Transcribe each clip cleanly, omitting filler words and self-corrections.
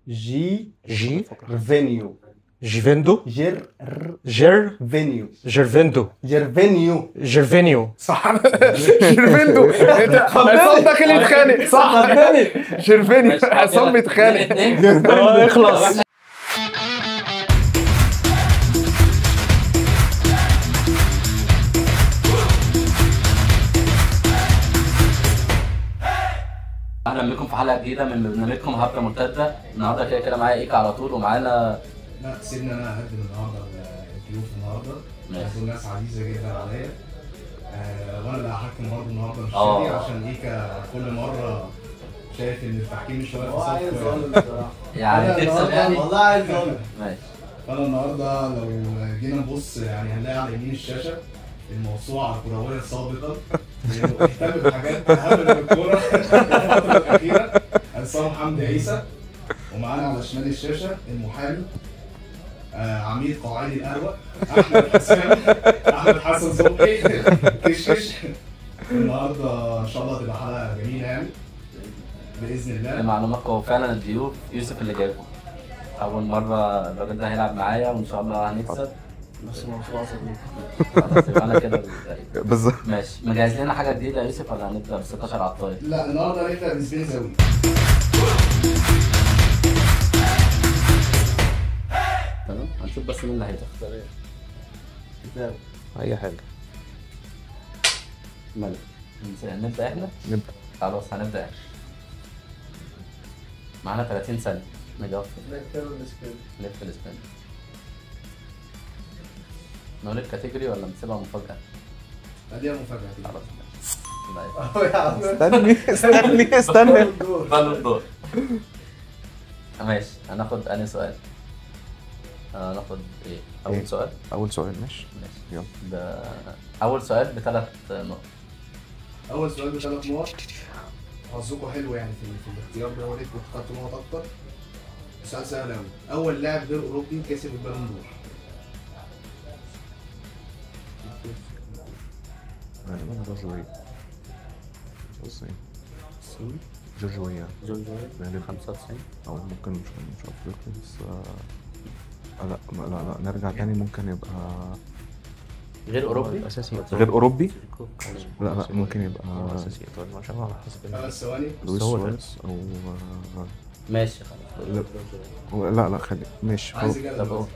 جي جي فينيو جيفيندو فينيو جيرفيندو جيرفينيو صح. جيرفيندو. عصام داخل يتخانق صح. جيرفينيو عصام بيتخانق. اخلص. اهلا بكم في حلقه جديده من برنامجكم هبه مرتده. النهارده كده معايا ايكا على طول ومعانا لا سيبني انا اقدم النهارده الضيوف النهارده. دول ناس عزيزه جدا عليا. وانا اللي هحكم برضه النهارده مش شادي عشان ايكا كل مره شايف ان التحكيم شويه في صف يعني تكسب يعني والله عايز اقول ماشي. فانا النهارده لو جينا نبص يعني هنلاقي على يمين الشاشه الموسوعه الكرويه السابقه بيهتم بحاجات اهم من الكوره الفتره الاخيره. عصام حمدي عيسى. ومعانا على شمال الشاشه المحامي عميد قواعد القهوه احمد حسن صبحي كشكش. النهارده ان شاء الله تبقى حلقه جميله يعني باذن الله. لمعلوماتكم هو فعلا الضيوف يوسف اللي جايبهم اول مره. الراجل ده هيلعب معايا وان شاء الله هنكسب. بس الموضوع خلاص يبقى انا كده بالظبط. ماشي. مجهز لنا حاجه جديده يا يوسف ولا هنبدا ب 16 على الطاير؟ لا النهارده هنبدا بسبين زاوي. تمام هنشوف بس مين اللي هيختار ايه. اي حاجه. مالك نبدا احنا؟ نبدا. خلاص هنبدا احنا. معانا 30 ثانيه نجاوب. لف السبين. نقول الكاتيجوري ولا نسيبها مفاجأة؟ اديها مفاجأة دي. خلاص استني بالون دور. ماشي هناخد أنهي سؤال؟ هناخد إيه؟ أول سؤال؟ اول سؤال ماشي. يلا. أول سؤال ب3 نقط. أول سؤال ب3 نقط. حظكم حلو يعني في الاختيار ده، هو ليك خدتوا نقط أكتر. سؤال سهل أوي. أول لاعب غير أوروبي كسب البالون دور. جورج ويا. جورج ويا غالبا 95 او ممكن مش افريقي بس لا نرجع تاني. ممكن يبقى غير أوروبي؟ اساسي غير اوروبي. لا ممكن يبقى اساسي ايطالي ما شاء الله على حسب 3 ثواني. لويس سواريز او ماشي خلاص. لا خلي ماشي. عايز إجابة.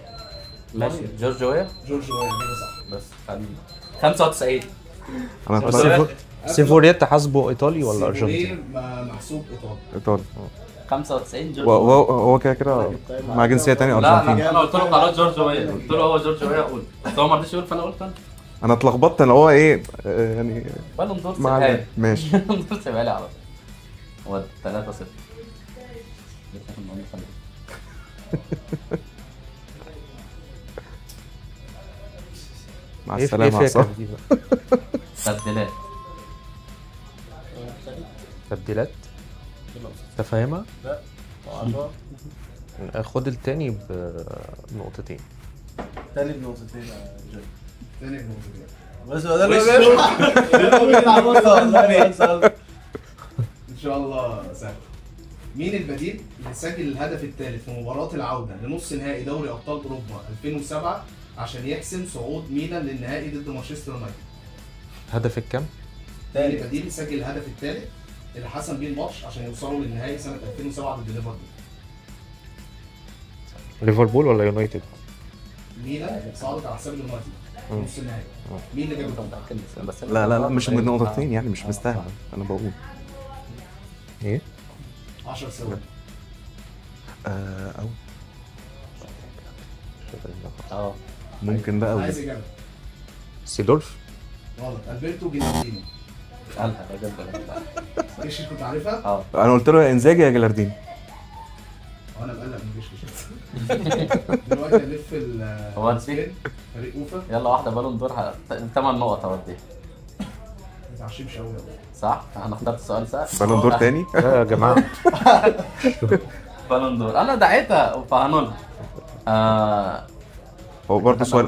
ماشي جورج ويا. جورج ويا كده صح. بس خلينا 95. انا سيفوريتا حاسبه ايطالي ولا ارجنتيني؟ محسوب ايطالي 95 جورج. هو كده مع جنسيه تانية ارجنتيني. لا انا قلت له خلاص جورج ويا، قلت له هو جورج ويا اقول بس هو ما رضيش يقول فانا قلت انا اتلخبطت اللي هو ايه يعني بالون دور سيبها لي. ماشي. بالون دور سيبها لي على طول. هو 3-0. مع السلامه يا عصام. تبديلات. تبديلات تفاهمها؟ لا خد التاني بنقطتين. تاني بنقطتين يا جورج. تاني بنقطتين. بس ده اللي ان شاء الله سهل. مين البديل اللي سجل الهدف الثالث في مباراة العودة لنص نهائي دوري ابطال اوروبا 2007 عشان يحسم صعود ميلان للنهائي ضد مانشستر يونايتد؟ هدف الكام؟ مين البديل اللي سجل الهدف الثالث اللي حسم بيه الماتش عشان يوصلوا للنهائي سنة 2007 ضد ليفربول؟ ليفربول ولا يونايتد؟ ميلان صعدت على حساب اليونايتد نص النهائي. مين اللي جاب الجول؟ بس لا مش من نقطتين يعني مش مستاهل. انا بقول ايه 10 ثواني. او ممكن بقى عايز اجابه. سيدورف. غلط. البرتو جيلارديني. قالها يا جدع. ايش كنت عارفها؟ انا قلت له يا انزاجي يا جلارديني. وانا مقلق من جيش. دلوقتي هنلف هو السبين فريق اوفا. يلا واحده بالون دور 8 نقط اوديها. ما تعشمش قوي صح؟ انا اخترت السؤال سهل. بالون دور تاني. لا يا جماعه بالون دور انا دعيتها فهنقولها. هو برضه سؤال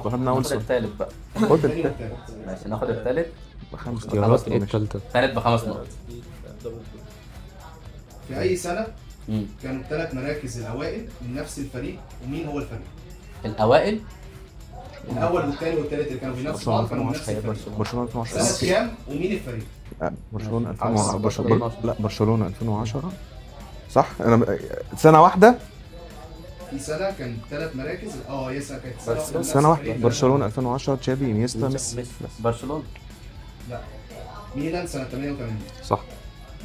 خدنا اول ناخد سؤال. الثالث بقى. خد التالت ماشي ناخد الثالث. بخمس اختيارات ايه التالتة؟ الثالث ب5 نقط. في اي سنه كانوا الثلاث مراكز الاوائل من نفس الفريق، ومين هو الفريق؟ الاوائل الاول والثاني والثالث اللي كانوا بينافسوا بعض كانوا من نفس الفريق. برشلونه 2010 سنه كام ومين الفريق؟ برشلونه 2010 لا برشلونه 2010 صح. انا سنه واحده في سنه كان ثلاث مراكز هي سنه كانت سنه واحده سنه واحده برشلونه 2010 تشافي انيستا ميسي. برشلونه لا ميلان سنه 88. صح.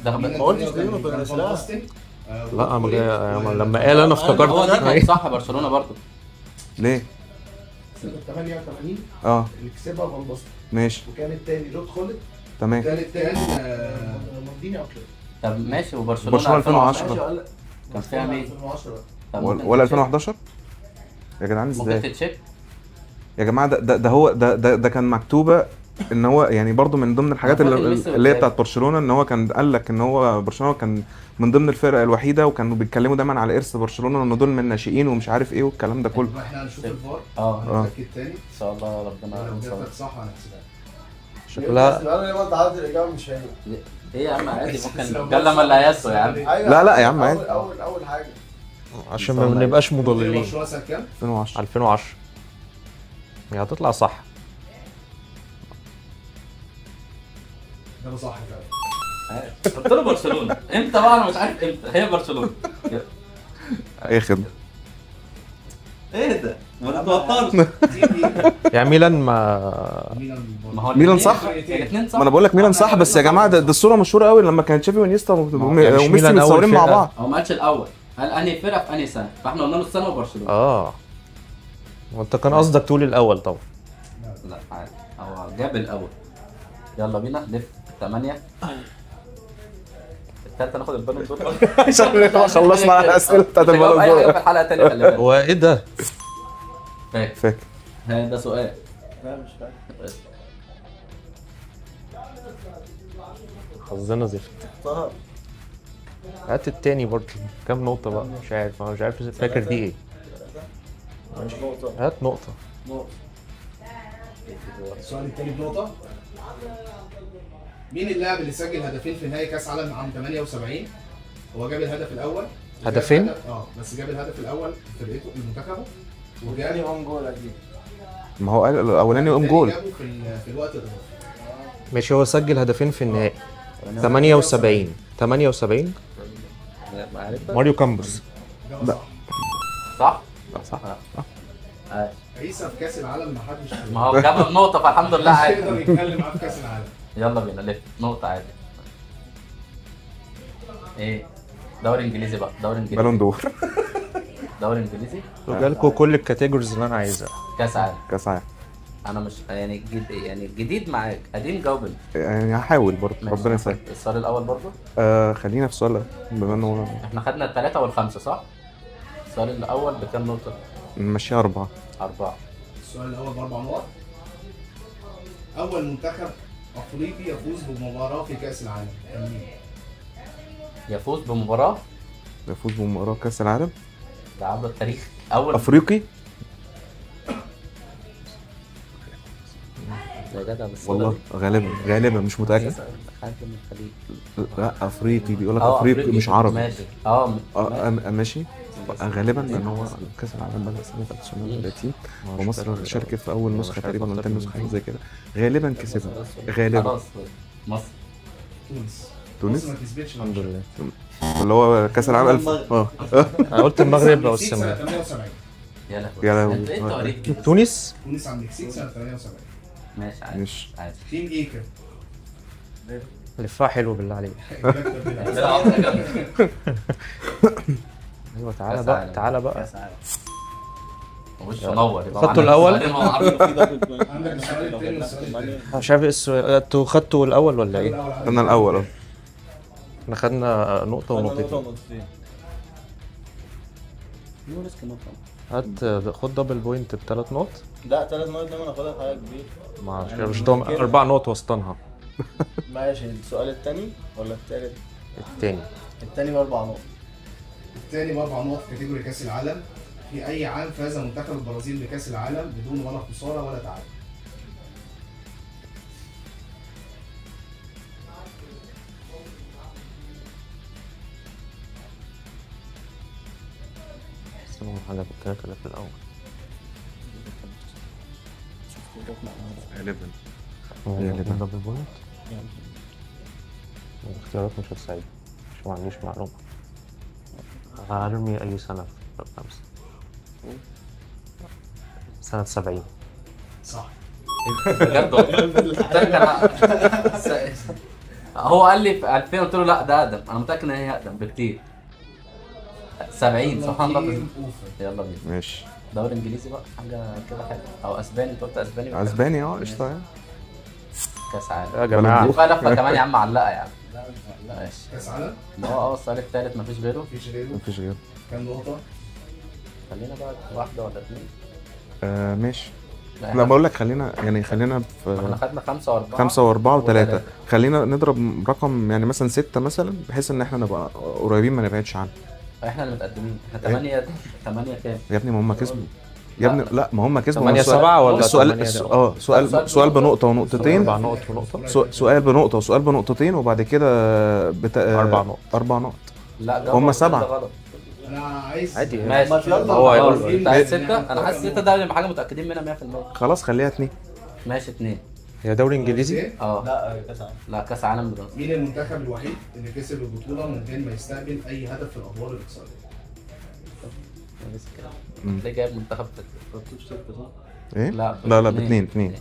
ده ميلان ما قلتش 88 دي، ما كان بلاش فان لا. باستن، لا انا وكوليك، لما قال انا هو افتكرت دي كانت صح برشلونه برضه. ليه؟ سنة 88 اه اللي كسبها فان باستن، ماشي وكان التاني لوت خولت، تمام. الثالث كان مالديني او كده. طب ماشي، وبرشلونه برشلونه ماشي 2010 ولا كان فيها مين؟ 2010 بقى. طب ممكن ولا تتشيك. 2011 يا جدعان ممكن ازاي تتشيك. يا جماعه؟ ده هو ده كان مكتوبه ان هو يعني برضو من ضمن الحاجات هو فاكر ميسي اللي هي وتشافي. بتاعت برشلونه، ان هو كان قال لك ان هو برشلونه كان من ضمن الفرق الوحيده، وكانوا بيتكلموا دايما على ارث برشلونه ان دول من الناشئين ومش عارف ايه والكلام ده كله. احنا هنشوف الفار اه نتاكد تاني، ان شاء الله ربنا ولو ينصرك. جابتك صح هنحسبها. شكلها انا لما انت عارف الاجابه مش هي. ايه يا عم عادي، ممكن نتكلم اللي هيسوا يا عم. أيوة. لا لا يا عم عادي. اول حاجه عشان ما نبقاش فريق مضللين. برشلونه سنه كام؟ 2010 2010 هي هتطلع صح. ده صح فعلا. قلت له برشلونه امتى بقى، انا مش عارف امتى هي برشلونه. اي خدمه. ايه ده؟ ما تتوترش. يعني ميلان ما ما هو ميلان الاتنين- صح؟ الاثنين صح. ما انا بقول لك ميلان صح، بس يا جماعه ده الصوره مشهوره قوي لما كان تشافي وانيستا يعني مش وميسي ميلان أول متصورين مع فرقة. بعض. هو ما قالش الاول، قال انهي فرقه في انهي سنه، فاحنا قلنا له السنه وبرشلونه. وانت كان قصدك تقول الاول طبعا. لا عادي، هو جاب الاول. يلا بينا لف 8. التالتة ناخد البالون دور. عشان خلصنا على الاسئله بتاعت مش هجاوب اي حاجه البالون في الحلقه تاني، خلي بالك. هو ايه ده؟ فاكر فاكر. ده سؤال. لا مش فاكر. حظنا زفت. طه هات التاني برضه. كام نقطة بقى؟ مش عارف، انا مش عارف فاكر دي ايه. مش نقطه هات نقطة. نقطه. السؤال التاني بنقطة. مين اللاعب اللي سجل هدفين في نهائي كأس عالم عام 78؟ هو جاب الهدف الأول. هدفين؟ بس جاب الهدف الأول في فرقته لمنتخبه. يعني وجاب اون جول اكيد. ما هو قال الاولاني قام التاني جول. جابه في الوقت الإضافي. ماشي، هو سجل هدفين في النهائي. 78 78 ماريو كامبوس. ده صح؟ صح. عيسى في كأس العالم ما حدش ما هو جاب النقطة فالحمد لله مش عادي. يقدر يتكلم معاه في كأس العالم. يلا بينا لف نقطة عادي. ايه؟ دوري انجليزي بقى، دوري انجليزي. بالون دور. دوري انجليزي. جالكوا كل الكاتيجوريز اللي انا عايزها. كاس عالم. كاس عالم. انا مش يعني يعني جديد معاك، قديم جاوب انت. يعني هحاول برضه ماشي. ربنا يسهل. السؤال الاول برضه. خلينا في السؤال ده بما انه احنا خدنا الثلاثة والخمسة صح؟ السؤال الاول بكام نقطة؟ نمشيها 4. 4. السؤال الأول ب4 نقط. أول منتخب أفريقي يفوز بمباراة في كأس العالم كان مين؟ يفوز بمباراة يفوز بمباراة كاس العالم ده عبر التاريخ. اول افريقي. يا جدع بس والله غالبا مش متاكد. حاجة من الخليج. لا افريقي بيقول لك اه افريقي مش عربي. ماشي ماشي. غالبا ان هو كاس العالم بدأ سنه 1930 ومصر شاركت في اول نسخه تقريبا ولا تاني نسخه حاجه زي كده. غالبا كسبنا غالبا. خلاص مصر. تونس مصر ما كسبتش الحمد لله. اللي هو كاس العالم 1000 انا قلت المغرب او المكسيك سنة السنغال. 78. يا لهوي. يا لهوي. انت ايه التواريخ دي؟ تونس. تونس على المكسيك سنة 78. ماشي عادي. مش عادي. تيم ايكا. لفها حلو بالله عليك. ايوه تعالى كأس بقى عالم. تعالى بقى. كأس عالم. وش منور يبقى خدتوا معانا الأول؟ سؤالين مع بعض. عندك السؤال التاني والسؤال التالت. مش عارف ايه السؤال. انتوا خدتوا الاول ولا ايه؟ انا الاول. احنا خدنا نقطة نقطة ونقطتين. ونقطتين. هات خد دبل بوينت ب3 نقط. لا 3 نقط دايما هاخدها حاجة كبيرة. مش ضامن 4 نقط وسطنها. ماشي السؤال التاني ولا التالت؟ التاني. التاني ب4 نقط. الثاني ب4 نقط في كاتيجوري كأس العالم. في أي عام فاز منتخب البرازيل بكأس العالم بدون ولا خسارة ولا تعادل؟ منهم حاجة في التلاتة اللي في الأول. غالبا غالبا دبل بوينت. الاختيارات مش هتساعد، ما عنديش معلومة. هرمي أي سنة في الخمسة. سنة 70. صح. بجد والله. هو قال لي في 2000 قلت له لا ده اقدم، انا متاكد ان هي اقدم بكتير. 70 سبحان الله. يلا بينا. ماشي. دوري انجليزي بقى حاجه كده حلوه، او اسباني. انت قلت اسباني. اسباني قشطه يعني. كاس عالم يا جماعة بقى لفه كمان يا عم معلقه يا عم. لا مش معلقة. ماشي. كاس عالم السؤال الثالث مفيش غيره. مفيش غيره. مفيش غيره. كام نقطة؟ خلينا بقى واحده ولا اثنين. ماشي. لا احنا بقول لك خلينا احنا في خدنا 5 و4. 5 و4 و3. خلينا نضرب رقم يعني مثلا 6 مثلا، بحيث ان احنا نبقى قريبين ما نبعدش عنه. احنا اللي متقدمين. احنا 8 كام؟ يا ابني ما هم كسبوا يا ابني. لا ما هم كسبوا. 8 السؤال- 7 ولا السؤال 8 سؤال بنقطة ونقطتين. 4 نقط ونقطة. سؤال بنقطة وسؤال بنقطتين، وبعد كده 4 نقط. 4 نقط. لا هم 7. غلط. أنا عايز عادي. ماشي. هو هيقول انت عايز 6. انا حاسس 6 ده اللي حاجه متاكدين منها 100%. خلاص خليها 2. ماشي 2. هي دوري انجليزي؟ إيه؟ لا كاس عالم بدون. مين المنتخب الوحيد اللي كسب البطولة من غير ما يستقبل أي هدف في الأدوار الإقصائية؟ ليه جايب منتخب ايه؟ لا لا اتنين. 2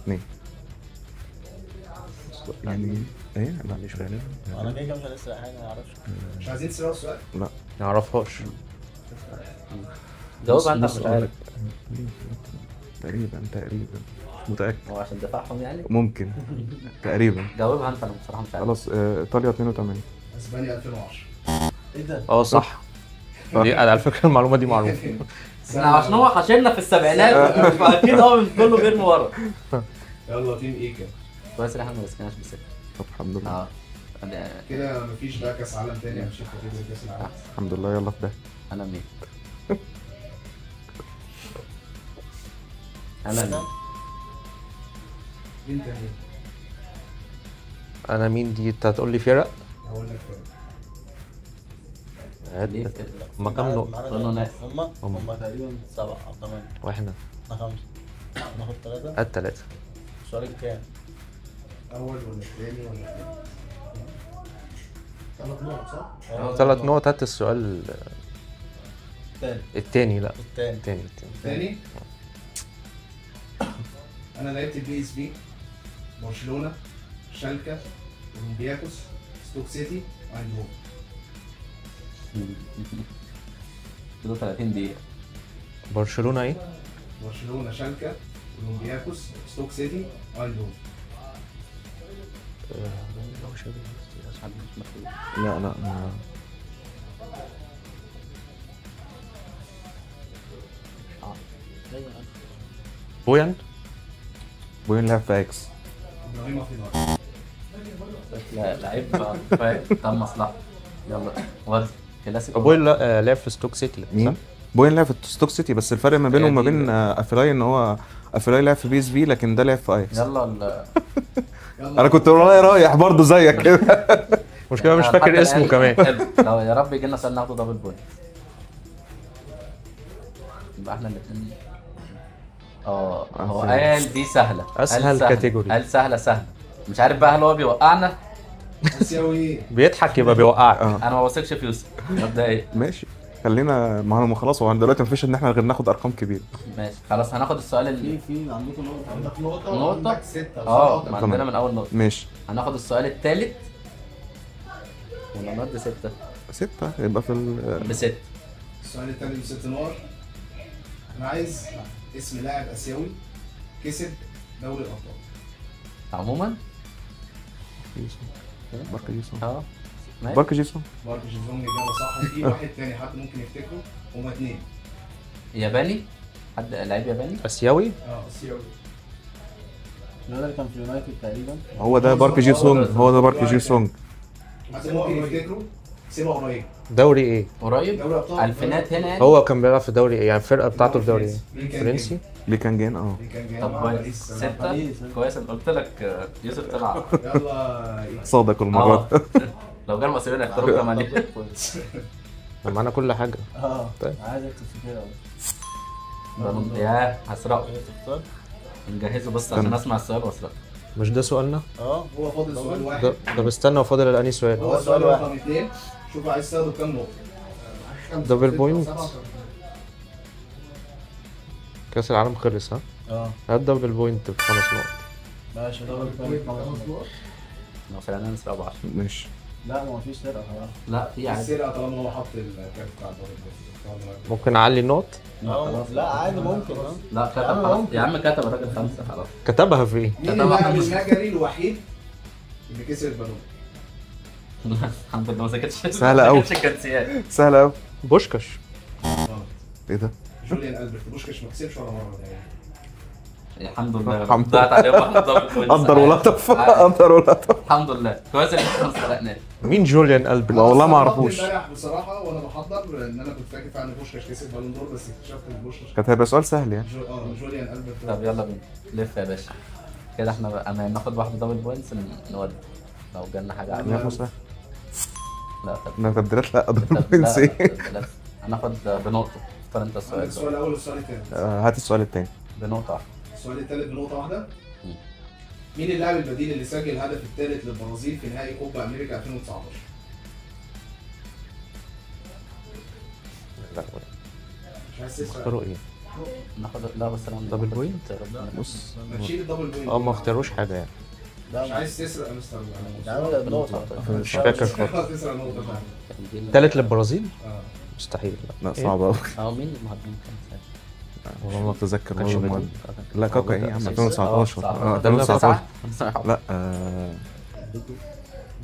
يعني ايه؟ لا مش فاهم. انا جاي كام عشان اسرق حاجه ما اعرفش. مش عايزين تسرقوا السؤال؟ ما اعرفهاش. جاوبها انت بص مش أقول عارف. لك. تقريبا مش متأكد. هو عشان دفاعهم يعني. ممكن تقريبا. جاوبها انت، انا بصراحه مش عارف. خلاص ايطاليا 82. اسبانيا 2010. ايه ده؟ صح. دي على فكرة المعلومة دي معروفة. احنا عشان هو حاشرنا في السبعينات فاكيد هو كله بيرمي ورا. يلا تيم إيكا. كويس ان احنا ما مسكناش بسكه. طب الحمد لله. كده مفيش بقى كاس عالم تاني هنشوف كاتيجوري كاس العالم. الحمد لله. يلا في ده. انا مين؟ انا مين؟ انت مين؟ انا مين دي؟ انت هتقول لي فرق؟ هقول لك فرق. ليه كده؟ هما كام نقطة؟ قلنا ناس. هم تقريبا 7 أو 8. واحنا احنا 5. ناخد 3. التلاتة. السؤال كام؟ أول ولا الثاني ولا الثالث؟ 3 نقط صح؟ 3 نقط. هات السؤال الثاني. التاني. لا الثاني. التاني. الثاني. أنا لعبت بي اس بي، برشلونة، شالكة، أولمبياكوس، ستوك سيتي، وايندهوفن. كده 30 دقيقة. برشلونة ايه؟ برشلونة، شالكة، أولمبياكوس، ستوك سيتي، وايندهوفن. لا بويان. بوين لعب في اكس. إبراهيم أفيدار. لا لعيب فاهم. تم مصلحة. يلا ورد كلاسيكو. بويان لعب في ستوك سيتي. مين؟ بوين لعب في ستوك سيتي، بس الفرق ما بينه وما بين افيلاي ان هو افيلاي لعب في بي اس بي، لكن ده لعب في اياكس. يلا انا كنت رايح برضه زيك كده. مشكلة مش فاكر اسمه كمان. لو يا رب يجي لنا سؤال ناخده دبل بوينت. يبقى احنا الاثنين. هو قال دي سهلة. أسهل كاتيجوري. قال سهلة. مش عارف بقى هل هو بيوقعنا. آسيوي. بيضحك يبقى بيوقعك. انا ما بثقش في يوسف مبدئيا. ماشي. خلينا ما خلاص، هو دلوقتي مفيش ان احنا غير ناخد ارقام كبيره. ماشي خلاص هناخد السؤال اللي في عندكم نقطة. عندك نقطة نقطة؟ وعندك 6. ما عندنا من اول نقطة. ماشي. هناخد السؤال الثالث ولا نقعد 6 يبقى في ب6. السؤال التاني ب6 نقط. أنا عايز اسم لاعب آسيوي كسب دوري الأبطال. عموما بارك جيسون. ماشي. بارك جيسون. بارك جيسون إجابة صح. في واحد تاني حد ممكن يفتكره، هما 2. ياباني. حد لعيب ياباني. اسيوي. آسيوي. الولد اللي كان في يونايتد تقريبا. هو ده بارك جيسون. هو ده بارك جيسون. حد ممكن يفتكره، سيبها قريب. دوري ايه؟ قريب. دوري أبطال. الفينات هنا يعني. هو كان بيلعب في دوري ايه؟ يعني الفرقة بتاعته في دوري ايه؟ فرنسي؟ ليه كان جاين اللي كان جاي طب مع كويس. باريس. 6 كويس. انا قلت لك يوسف طلع. يلا صادق المرات. لو جال مصريين هيختاروا 8. معانا كل حاجه. طيب. عايزك تفتكرها ياه هسرقه. تختار. نجهزه بس استنى. عشان اسمع السؤال واسرقه. مش ده سؤالنا؟ هو فاضل سؤال واحد. طب استنى، وفاضل الاني سؤال. هو السؤال رقم 2. شوف عايز تاخده بكام نقطة؟ دبل بوينت. كاس العالم خلص ها؟ هات دبل بوينت ب5 نقط. ماشي دبل بوينت. لو فرقنا نسرقه ب 10. ماشي. لا ما فيش سرقة خلاص. لا في عادي. السرقة طالما هو حط الكارت بتاع الدبل. ممكن اعلي النقط؟ لا عادي ممكن لا كتب خلاص يا عم، كتب الراجل 5 خلاص. كتبها في ايه؟ مين اللاعب المجري الوحيد اللي كسب البالون؟ الحمد لله ما ذاكرتش. سهلة أوي. ما ذاكرتش الجنسيات. سهلة قوي. بوشكاش. ايه ده؟ جوليان ألبرت. بوشكاش ما كسبش ولا مرة يعني. الحمد لله. الحمد لله. ضاعت عليهم واحد دبل بوينت. قدر ولطف قدر ولطف. الحمد لله كويس ان احنا ما سرقناش. مين جوليان ألبرت؟ لا والله ما أنا اعرفوش. امبارح بصراحة وأنا بحضر إن أنا كنت فاكر فعلا إن بوشكاش كسب بالون دور، بس اكتشفت إن بوشكاش كانت هيبقى سؤال سهل يعني. جوليان ألبرت. طب يلا بينا لف يا باشا. كده احنا بقى اما ناخد واحدة دبل بوينتس نودي لو جالنا حاجة يا عادية. موسى. لا طب انا تبديلات لا طب اضرب نسي. لا هناخد بنقطة. اختار انت السؤال ده. السؤال الأول والسؤال الثاني. هات السؤال التاني. بنقطة واحدة. السؤال الثالث بنقطة واحدة. مم. مين اللاعب البديل اللي سجل الهدف الثالث للبرازيل في نهائي كوبا أمريكا 2019؟ لا مش عايز تسأل. اختاروا ايه؟ ناخد لا بس انا دبل بوينت؟ بص. ما تشيل الدبل بوينت. ما اختاروش حاجه يعني. مش عايز تسرق يا مستر. عامل نقطة. مش فاكر خالص. تسرق نقطة فعلا. تالت للبرازيل؟ اه. مستحيل. لا صعبة قوي. اه مين المهاجمين كان ساعتها؟ والله ما اتذكر كانش والله بديل. لا كاكا ايه يا عم 2019 اه 2019 لا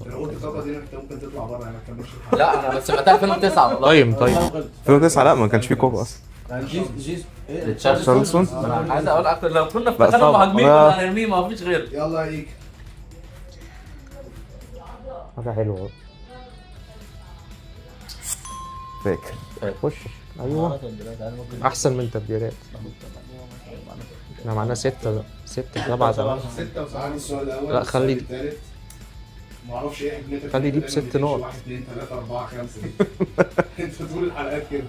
لو قلت الخطوة دي انت ممكن تطلع بره يعني ما تكملش الحلقة. لا انا بس سمعتها 2009 والله. طيب 2009 لا ما كانش فيه كوبا اصلا. جيز ايه؟ ريتشاردسون. انا عايز اقول اكتر لو كنا لا، افتكرنا صعب. مهاجمين لا. كنا هنرميه ما فيش غير. يلا هيك. حاجه حلوه. فاكر. خش. ايوه احسن من تبديلات. احنا معانا 6 7 8. 6 وساعات السؤال الأول. لا، خلي دي. الثالث. ما اعرفش ايه حكمتك. خلي دي ب6 نقط. 1 2 3 4 5 انت طول الحلقات كده.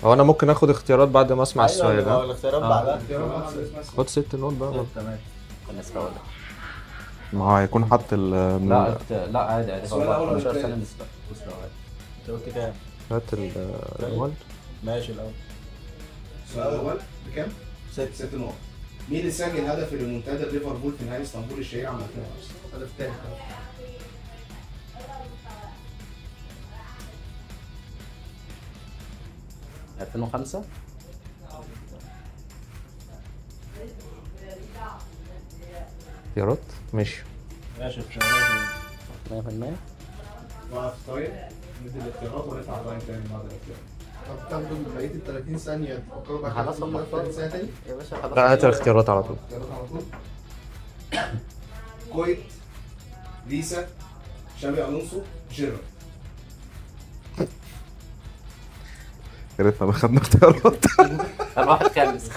هو انا ممكن اخد اختيارات بعد ما اسمع السؤال ايوه ده. الاختيارات بعدها. خد 6 نقط بقى. تمام. الناس اقول لك. ما هو هيكون حط لا لا عادي عادي. السؤال الأول ولا 15 التاني؟ سنة نسبة. بص لو عادي. انت قلت كام؟ هات الجوال. ماشي الاول. السؤال الأول بكام؟ 6 نقط. مين اللي سجل هدف الريمونتادا ليفربول في نهائي اسطنبول الشهير عام 2005؟ هدف تاني. 2005. اختيارات ماشي. ماشي في 100%. وقف طيب ندي الاختيارات ونرفع اللاين تاني بعد الاختيارات. طب تاخدوا بقية ال 30 ثانية تفكروا بعد خلاص هم 30 ثانية تاني؟ يا باشا خلاص. لا هات الاختيارات على طول. اختيارات على طول. كويت، ليسا، شابي الونسو، جيرارد. يا ريتنا ما خدنا اختيارات. الواحد خامس.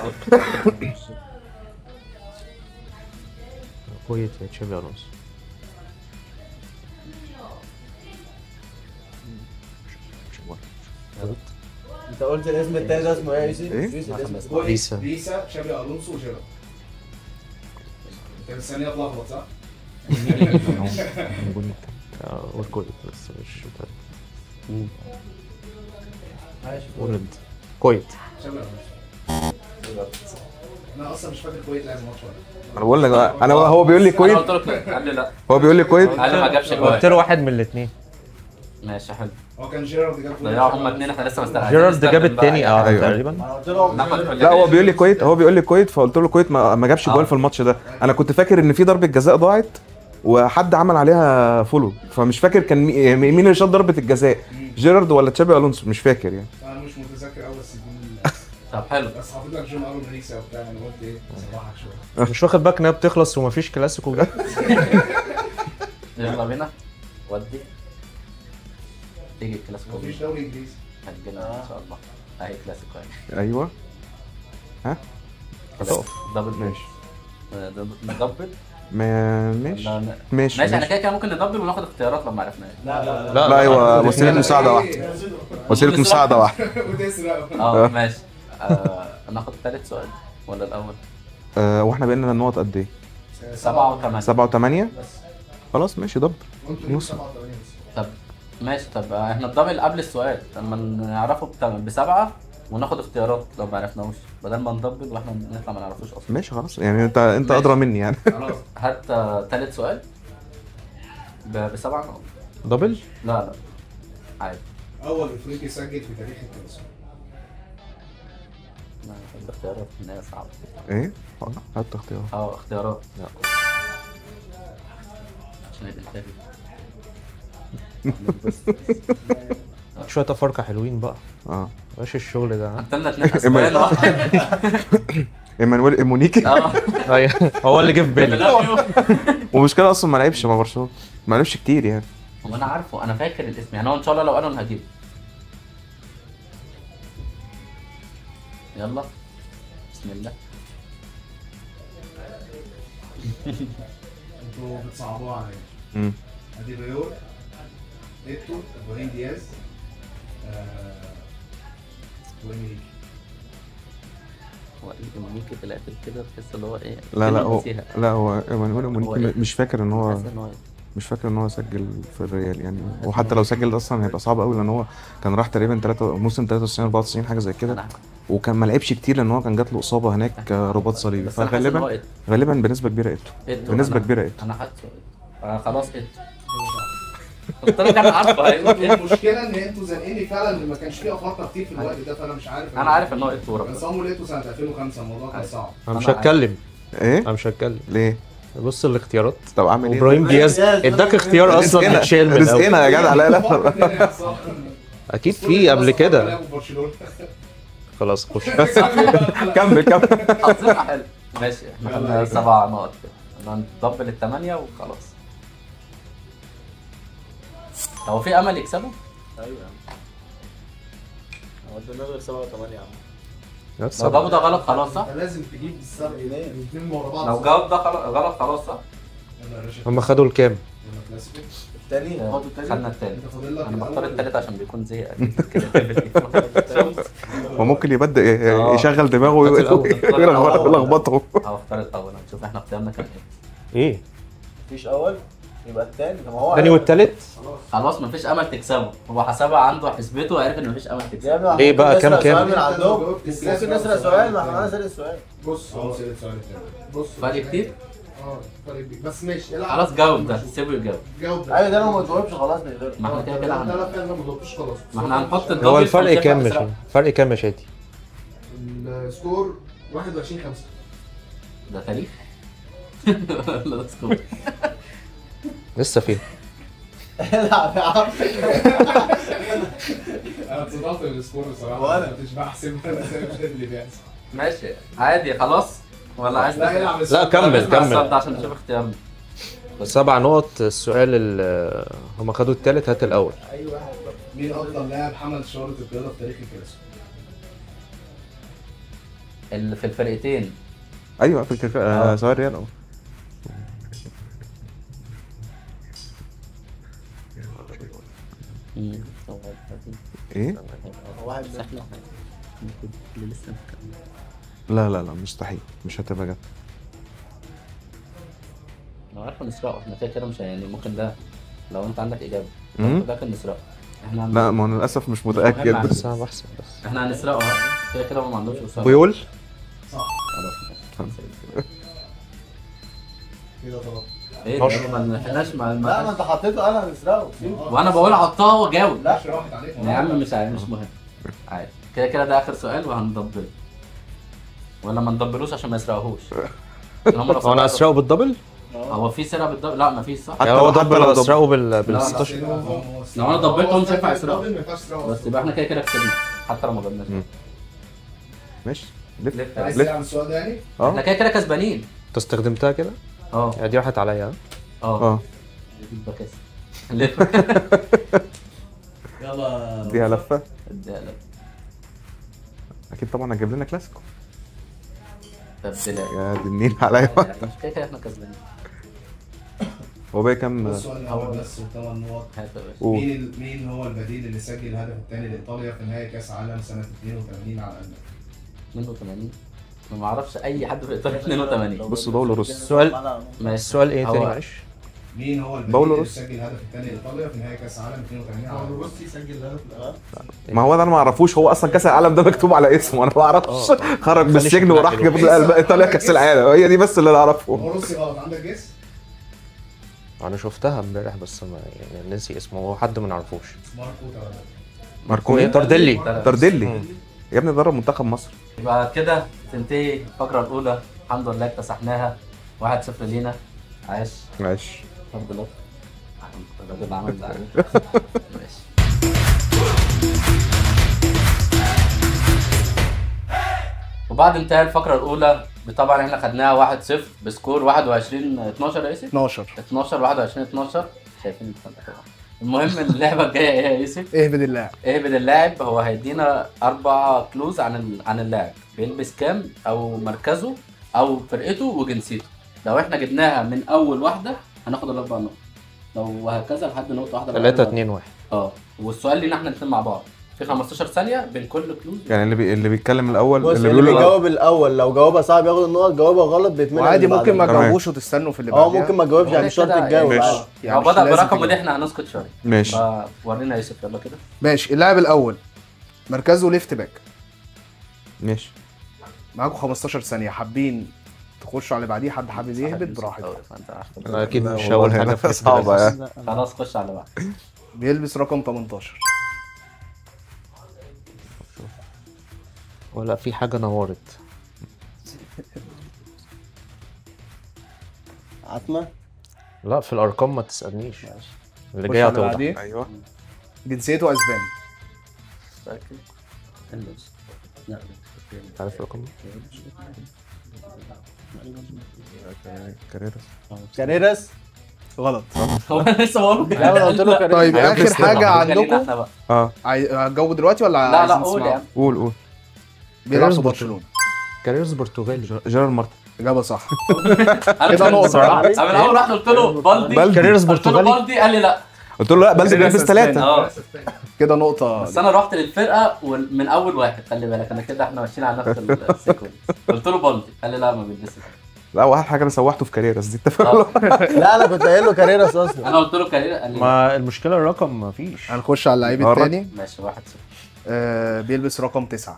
كويت يا تشابي الونسو. انت قلت الاسم التاني ده اسمه ايه يا يوسف؟ ايه؟ يوسف الاسم كويت، ليسا. ليسا، شابي الونسو، جيرارد. انت مستني اتلخبط صح؟ والكويت بس مش متأكد. ماشي ولد كويت. شابي الونسو. انا اصلا مش فاكر كويت لعب ماتش ولا. انا بقول لك انا هو بيقول لي انا كويت قلت لك قال لي لا. هو بيقول لي كويت قال لي ما جابش قلت جوال. له واحد من الاثنين. ماشي حلو. هو كان جيرارد جاب جول. ضيعوا هما اثنين احنا لسه مستعجلين. جيرارد جاب الثاني أيوة. تقريبا. انا قلت له لا هو بيقول لي كويت فقلت له كويت ما جابش جوال في الماتش ده. انا كنت فاكر ان في ضربه جزاء ضاعت وحد عمل عليها فولو فمش فاكر كان مين اللي شاط ضربه الجزاء جيرارد ولا تشابي الونسو مش فاكر يعني. انا مش متذكر قوي بس دي طب حلو. بس حاطط لك جون ارون ريسا وبتاع انا قلت ايه صباحك شويه. مش واخد بالك انها بتخلص ومفيش كلاسيكو ده. يلا بينا ودي. تيجي الكلاسيكو. مفيش دوري انجليزي. هتجينا ان شاء الله. اهي كلاسيكو اهي. ايوه ها خلاص. دبل ماشي ندبل ماشي ولا ماشي ماشي احنا كده كده ممكن ندبل وناخد اختيارات لو ما عرفناش. لا ايوه وسيله مساعده واحده، وسيله مساعده واحده. وتسرق. ماشي. ناخد ثالث سؤال ولا الاول؟ واحنا بقينا النقط قد ايه؟ 7 و8. 7 و8 خلاص ماشي دبل. وانتوا نص. 7 8 طب ماشي. طب احنا الدبل قبل السؤال لما نعرفه ب7 وناخد اختيارات لو ما عرفناهوش، بدل ما ندبل واحنا نطلع ما نعرفوش اصلا. ماشي خلاص يعني انت ماشي. ادرى مني يعني. خلاص هات ثالث سؤال ب7 نقط. دبل. لا عادي. اول افريقي سجل في تاريخ الكلاسيكو. ما الاختيارات ان هي صعبه. ايه هات اختيار. اختيارات. لا عشان يبقى التاني. شويه افارقه حلوين بقى، ماشي الشغل ده. حتى لنا 2 اسبان واحد. ايمانويل ايمونيكي. ايوه هو اللي جه في بالي. ومشكلة اصلا ما لعبش مع برشلونه، ما لعبش كتير يعني. هو انا عارفه، انا فاكر الاسم يعني، هو ان شاء الله لو قالوا انا هجيبه. يلا بسم الله. انتوا بتصعبوها عليا. اديبايور، ايتو، ابراهيم دياز، وإنريكي. هو ايمونيكي في الاخر كده تحس اللي هو ايه؟ لا هو ايمانويل ايمونيكي مش فاكر ان هو حاسس إن هو مش فاكر ان هو سجل في الريال يعني، وحتى لو سجل اصلا هيبقى صعب قوي لان هو كان راح تقريبا موسم 93 94 حاجه زي كده، وكان ما لعبش كتير لان هو كان جات له اصابه هناك رباط صليبي، بس أنا حاسس إن هو فغالبا بنسبه كبيره إيتو. بنسبه كبيره ايتو. انا حاسس خلاص ايتو. قلت لك انا عارفه هيقول إيه. المشكله ان انتوا زنقني فعلا ان ما كانش فيه افارقه كتير في الوقت ده، فانا مش عارف. انا عارف ان هو ايتو كان صامويل ايتو سنه 2005، الموضوع كان صعب. انا مش هتكلم. ايه انا مش هتكلم ليه؟ بص الاختيارات. طب اعمل ايه؟ ابراهيم دياز اداك اختيار اصلا متشال من الاول. رزقنا يا جدع. لا اكيد في قبل كده. خلاص خش. كمل حظنا حلو. ماشي احنا خدنا 7 نقط كده، ندبل ال8 وخلاص. هو في امل يكسبوا؟ ايوه يا عم. هو قدامنا غير 7 و8 يا عم. لو جاوب ده غلط خلاص صح؟ انت لازم تجيب السبق الاثنين ورا بعض. لو جاوب ده غلط خلاص صح؟ هم خدوا الكام؟ التاني خدنا التاني. انا بختار التالت عشان بيكون زهق. وممكن يبدأ يشغل دماغه ويلخبطه. اختار الاول هنشوف احنا اختيارنا كان ايه. ايه؟ مفيش اول يبقى التاني. طب ما هو الثاني والثالث؟ خلاص مفيش امل تكسبه، هو حسبها عنده حسبته وعرف ان مفيش امل تكسبه. ليه بقى؟ كام سؤال من عندهم ممكن نسرق سؤال، ما احنا نسرق السؤال. بص بص فرق كتير؟ فرق كبير بس ماشي العب. خلاص جاوب ده، سيبه يجاوب. جاوب ده. ايوه ده لو ما تجاوبش خلاص بيغير. ما احنا كده كده لا فعلا ما جاوبتش خلاص. ما احنا هنحط الدبل. هو الفرق كام مش الفرق كام يا شادي؟ السكور 21 5. ده تاريخ؟ لا ده سكور. لسه فين؟ العب يا عم. انا اتصدمت بالسكور بصراحه، وأنا. ما كنتش بحسب اللي بيحصل. ماشي عادي خلاص ولا عايز لا يلعب لا السؤال. كمل السؤال ده عشان نشوف اختيارنا. 7 نقط. السؤال اللي هم خدوا الثالث هات الاول. ايوه مين افضل لاعب حمل شاره القياده في تاريخ الكلاسيكو؟ اللي في الفرقتين. ايوه في سؤال ريال. ايه؟ واحد لا مستحيل مش هتبقى جت. لو عارفه نسرقه احنا كده مش يعني ممكن ده لو انت عندك اجابه ده كان نسرقه. احنا لا ما انا للاسف مش متاكد. بس انا بحسب بس. احنا هنسرقه كده كده ما عندوش وصول. بيقول خلاص كده طبعا. ايه ده ما لحقناش لا ما انت حطيته انا هنسرقه. وانا بقول حطها وجاوب. لا مش راحت عليك. يا عم مش عارف مش مهم. عادي كده كده ده اخر سؤال وهندبله ولا ما ندبلوش عشان ما يسرقوهوش. هو انا اسرقه بالدبل؟ هو في سرقه بالدبل؟ لا مفيش صح. يعني هو حتى دبل لو اسرقه بال لا، 16. لو انا دبلته مش هينفع يسرقه. ما ينفعش تسرقه. بس يبقى احنا كده كده كسبنا حتى لو ما جبناش. ماشي عايز لف. تلعب السؤال ده يعني؟ احنا كده كده كسبانين. انت استخدمتها كده؟ اه يعني دي راحت عليا. اه يبقى كسب. لف. يلا اديها لفه. اديها لف. اكيد طبعا هجيب لنا كلاسيكو. تبديلات. يا دي النيل عليا. مش كده كده احنا كسبانين. هو باقي كام؟ السؤال الاول بس و8 نقط. هات يا باشا. قول. مين هو البديل اللي سجل الهدف الثاني لايطاليا في نهائي كاس عالم سنه 82 على المانيا؟ 82. ما اعرفش اي حد في ايطاليا 82. بص باولو روسي. السؤال ماشي. السؤال ايه هو- تاني معلش؟ مين هو البديل باولو اللي روسي. سجل الهدف الثاني لايطاليا في نهائي كاس عالم 82 على المانيا؟ روسي سجل الهدف الاول. ما هو ده انا ما اعرفوش، هو اصلا كاس العالم ده مكتوب على اسمه، انا ما اعرفش. خرج من السجن وراح جاب ايطاليا كاس العالم، هي دي بس اللي انا اعرفه. هو روسي غلط، عندك جيس؟ انا شفتها امبارح بس ما يعني نسي اسمه، هو حد ما نعرفوش. ماركو ترادل. ماركو ايه ايه؟ تارديلي. تارديلي مم. يا ابني درب منتخب مصر. يبقى كده تنتهي الفقرة الأولى، الحمد لله اكتسحناها. 1-0 لينا. عاش. ماشي. الحمد لله. الراجل عمل ده. ماشي. وبعد انتهاء الفقرة الأولى طبعا احنا خدناها 1-0 بسكور 21-12 يا يوسف؟ 12. 12 شايفين الفرق طبعا. المهم اللعبة الجاية ايه يا يوسف؟ اهبد اللاعب. اهبد اللاعب. هو هيدينا 4 كلوز عن اللاعب، بيلبس كام او مركزه او فرقته وجنسيته. لو احنا جبناها من اول واحده هناخد ال4 نقط، لو وهكذا لحد نقطه واحده. 3-2-1. والسؤال لينا احنا الاثنين مع بعض في 15 ثانيه بين كل كلوز. يعني اللي بيتكلم الاول بص اللي اللي بيقول بيجاوب الاول لو جوابها صعب ياخد النقط، جوابها غلط بيتمنع. وعادي ممكن ما تمام. تجاوبوش وتستنوا في اللي بعدها. ممكن ما تجاوبش، يعني مش شرط تجاوب ماشي. عادي. يعني لو مش بدأ لازم برقم تجاوب. ودي احنا هنسكت شويه. ماشي. ورينا يا يوسف يلا كده. ماشي. اللاعب الاول مركزه ليفت باك. ماشي. معاكم 15 ثانيه، حابين تخشوا على اللي بعديه؟ حد حابب يهبد براحته. فانت عارف. انا اكيد لا، مش والله اول حاجه هنا في صعبة حسابي. يعني. خلاص خش على بعض. بيلبس رقم 18. ولا في حاجه نورت. عتمة. لا في الارقام ما تسالنيش، اللي خش جاي على اللي هتوضح. بعديه. ايوه. جنسيته اسباني. عارف الرقم؟ كاريرا. كاريراس. غلط. هو انا لسه بقول لا انا قلت له كاريراس. طيب اخر حاجه عندكم، احنا بقى. اه هتجاوبوا دلوقتي ولا لا عايزين قول يا تسمعوا؟ عم. قول. بيلعب في كاريرز برشلونه. كاريرز برتغالي. جيرار مارتن. اجابه صح. انا كده نقطة. بصراحة، انا من اول واحده قلت له بالدي. كاريرز قلت له برتغالي. بالدي قال لي لا. قلت له لا بلدي بيلبس كاريراس 3. اه كده نقطه. بس انا رحت للفرقه من اول واحد، خلي بالك انا كده احنا ماشيين على نفس السيكونس. قلت له بالدي قال لي لا ما بيلبسش. لا واحد حاجه انا سوحته في كاريراس دي، اتفق. لا انا كنت قايل له كاريراس اصلا. انا قلت له كارير قال لي لا. ما المشكله الرقم ما فيش. هنخش على اللعيب مرة. الثاني. ماشي 1-0. بيلبس رقم 9.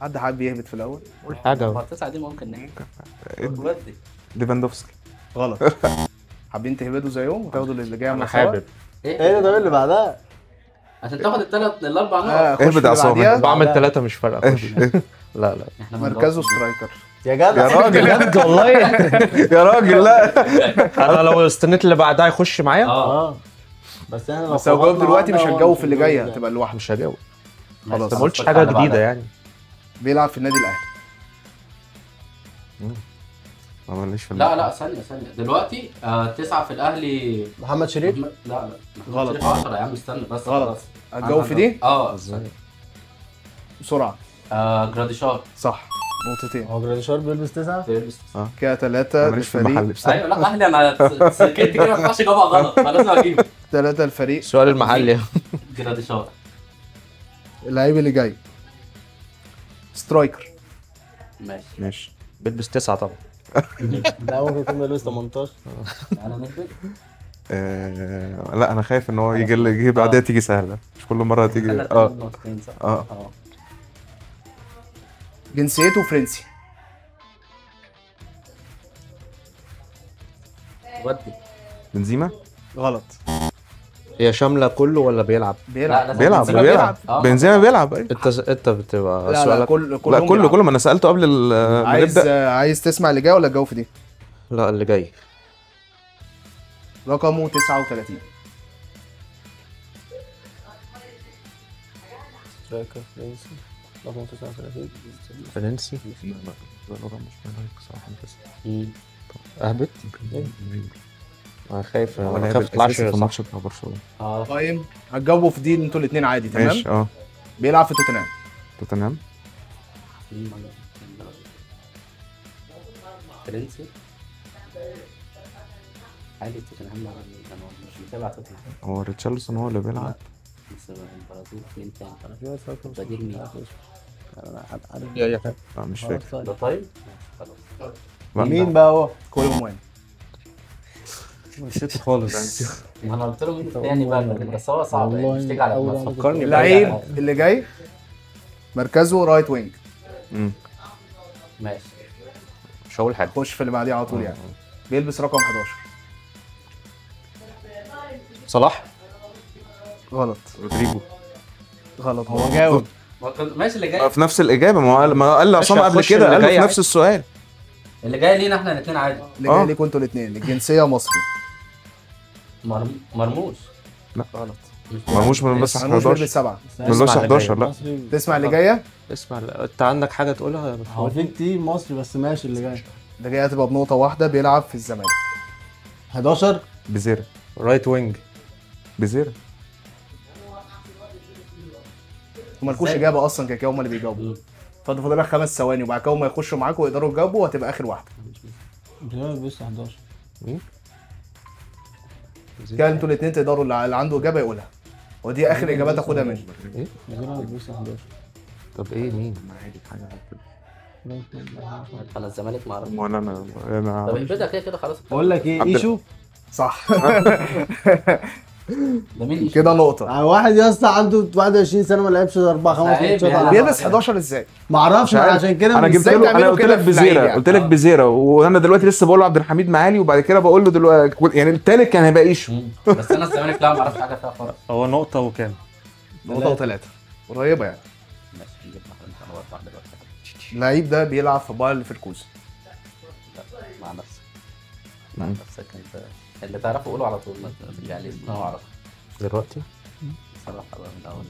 حد حابب يهبط في الاول؟ قول حاجه. 9 دي ممكن نعمل ودي. ليفاندوفسكي. غلط. حابين تهبطوا زيهم وتاخدوا اللي جاي انا مع حابب. ايه ده اللي بعدها؟ عشان تاخد الاربع نقط. اهبط يا عصام. بعمل 3 مش فارقه. خش. لا احنا مركزه سترايكر. يا جدع يا راجل بجد والله. يا راجل لا. انا لو استنيت اللي بعدها يخش معايا اه بس احنا بس لو جاوب دلوقتي مش خبطنا هتجاوب في اللي واحدة جايه، ولا- هتبقى لوحده. مش هجاوب. خلاص. ما قلتش حاجه جديده يعني. بيلعب في النادي الاهلي. ما ماليش في لا ثانية دلوقتي 9 في الاهلي. محمد شريف. لا غلط. 10 يا عم استنى بس. غلط. خلاص. هتجاوب في دي بسرعه. جراديشار. صح. نقطتين. هو جراديشار بيلبس 9. كده 3 ماليش في المحل بصراحه. ايوه لا اهلي انا سكت كده ما ينفعش اجاوبها غلط فلازم اجيبه. 3 الفريق. السؤال المحلي. جراديشار. اللعيب اللي جاي سترايكر. ماشي. بيلبس 9 طبعا. لا ممكن يكون بيلبس 18. انا نهبط. لا انا خايف ان هو يجي بعدها تيجي سهله، مش كل مره تيجي. نقطتين صح؟ اه جنسيته فرنسي. ودي. بنزيما. غلط. هي شامله كله ولا بيلعب؟ بيلعب. بيلعب بنزيما بيلعب آه. بنزيما بيلعب. أيوة. انت بتبقى لا سؤالك. كله لا كله ما انا سالته قبل ما عايز نبدا. عايز تسمع اللي جاي ولا تجاوب في دي؟ لا اللي جاي. رقمه 39. سترايكر فرنسي رقم 39. فرنسي. لا اهبط. انا خايف هو انا لعب خايف تطلعش الأساسي في صح. الماتش بتاع برشلونه. طيب هتجاوبوا في دي انتوا الاثنين عادي تمام؟ ماشي. بيلعب في توتنهام. توتنهام. فرنسي عادي توتنهام انا مش متابع توتنهام هو ريتشارلسون هو اللي بيلعب. بس البرازيل مين تاني بديل مين؟ لا مش فاكر. ده طيب؟ خلاص لا. مين بقى هو؟ كولو مواني. نسيته خالص. ما انا قلت له مين تاني بقى بس هو صعب يعني مش تيجي على دماغي. فكرني اللعيب اللي جاي مركزه رايت وينج. ماشي مش هقول حاجه. خش في اللي بعديه على طول يعني. بيلبس رقم 11. صلاح. غلط. رودريجو. غلط. هو جاوب. ماشي اللي جاي في نفس الاجابه، ما قال عصام قبل هخش كده اللي قال له جاي في عادي. نفس السؤال. اللي جاي لينا احنا الاثنين عادي. اللي جاي ليكوا انتوا الاثنين. الجنسيه مصري. مرموش غلط. مرموش من بس مرموش 11. بيلبس 7. من بس 11 لا. تسمع اللي جايه؟ اسمع انت عندك حاجه تقولها يا هو في كتير مصري بس ماشي اللي جاي. اللي جايه هتبقى بنقطه واحده. بيلعب في الزمالك. 11 بزيرة. رايت وينج. بزيرة. ومالكوش اجابه اصلا كده هم اللي بيجاوبوا. فاضل لك 5 ثواني وبعد كده هم يخشوا معاكم ويقدروا يجاوبوا وهتبقى اخر واحده. بس 11 كده انتوا الاثنين تقدروا اللي عنده اجابه يقولها. ودي اخر اجابات تاخدها مني. بس 11 طب ايه مين؟ انا الزمالك ما اعرفش. وانا طب البدا كده كده خلاص. بقول لك ايه ايشو صح. ده مين إيش؟ كده نقطه. واحد يا اسطى عنده 21 سنه ما لعبش 4 5 عيب ماتشات يعني. بيلبس 11 ازاي؟ ما اعرفش عشان كده انا مش جبت إزاي له، انا تعملوا قلت كده لك في اللعيب بزيرة يعني؟ قلت لك بزيرة وانا دلوقتي لسه بقول له عبد الحميد معالي وبعد كده بقول له دلوقتي يعني التالت كان هيبقى ايشو. بس انا الزمالك لا ما اعرفش حاجه فيها خالص. هو نقطه وكام؟ نقطه وثلاثه. قريبه يعني. ماشي نجيب انا واحد دلوقتي اللعيب ده بيلعب في باير ليفركوزن. مع نفسك. مع نفسك انت اللي تعرفه قوله على طول ما يعني اسمه اعرف دلوقتي صراحه بقى من الاول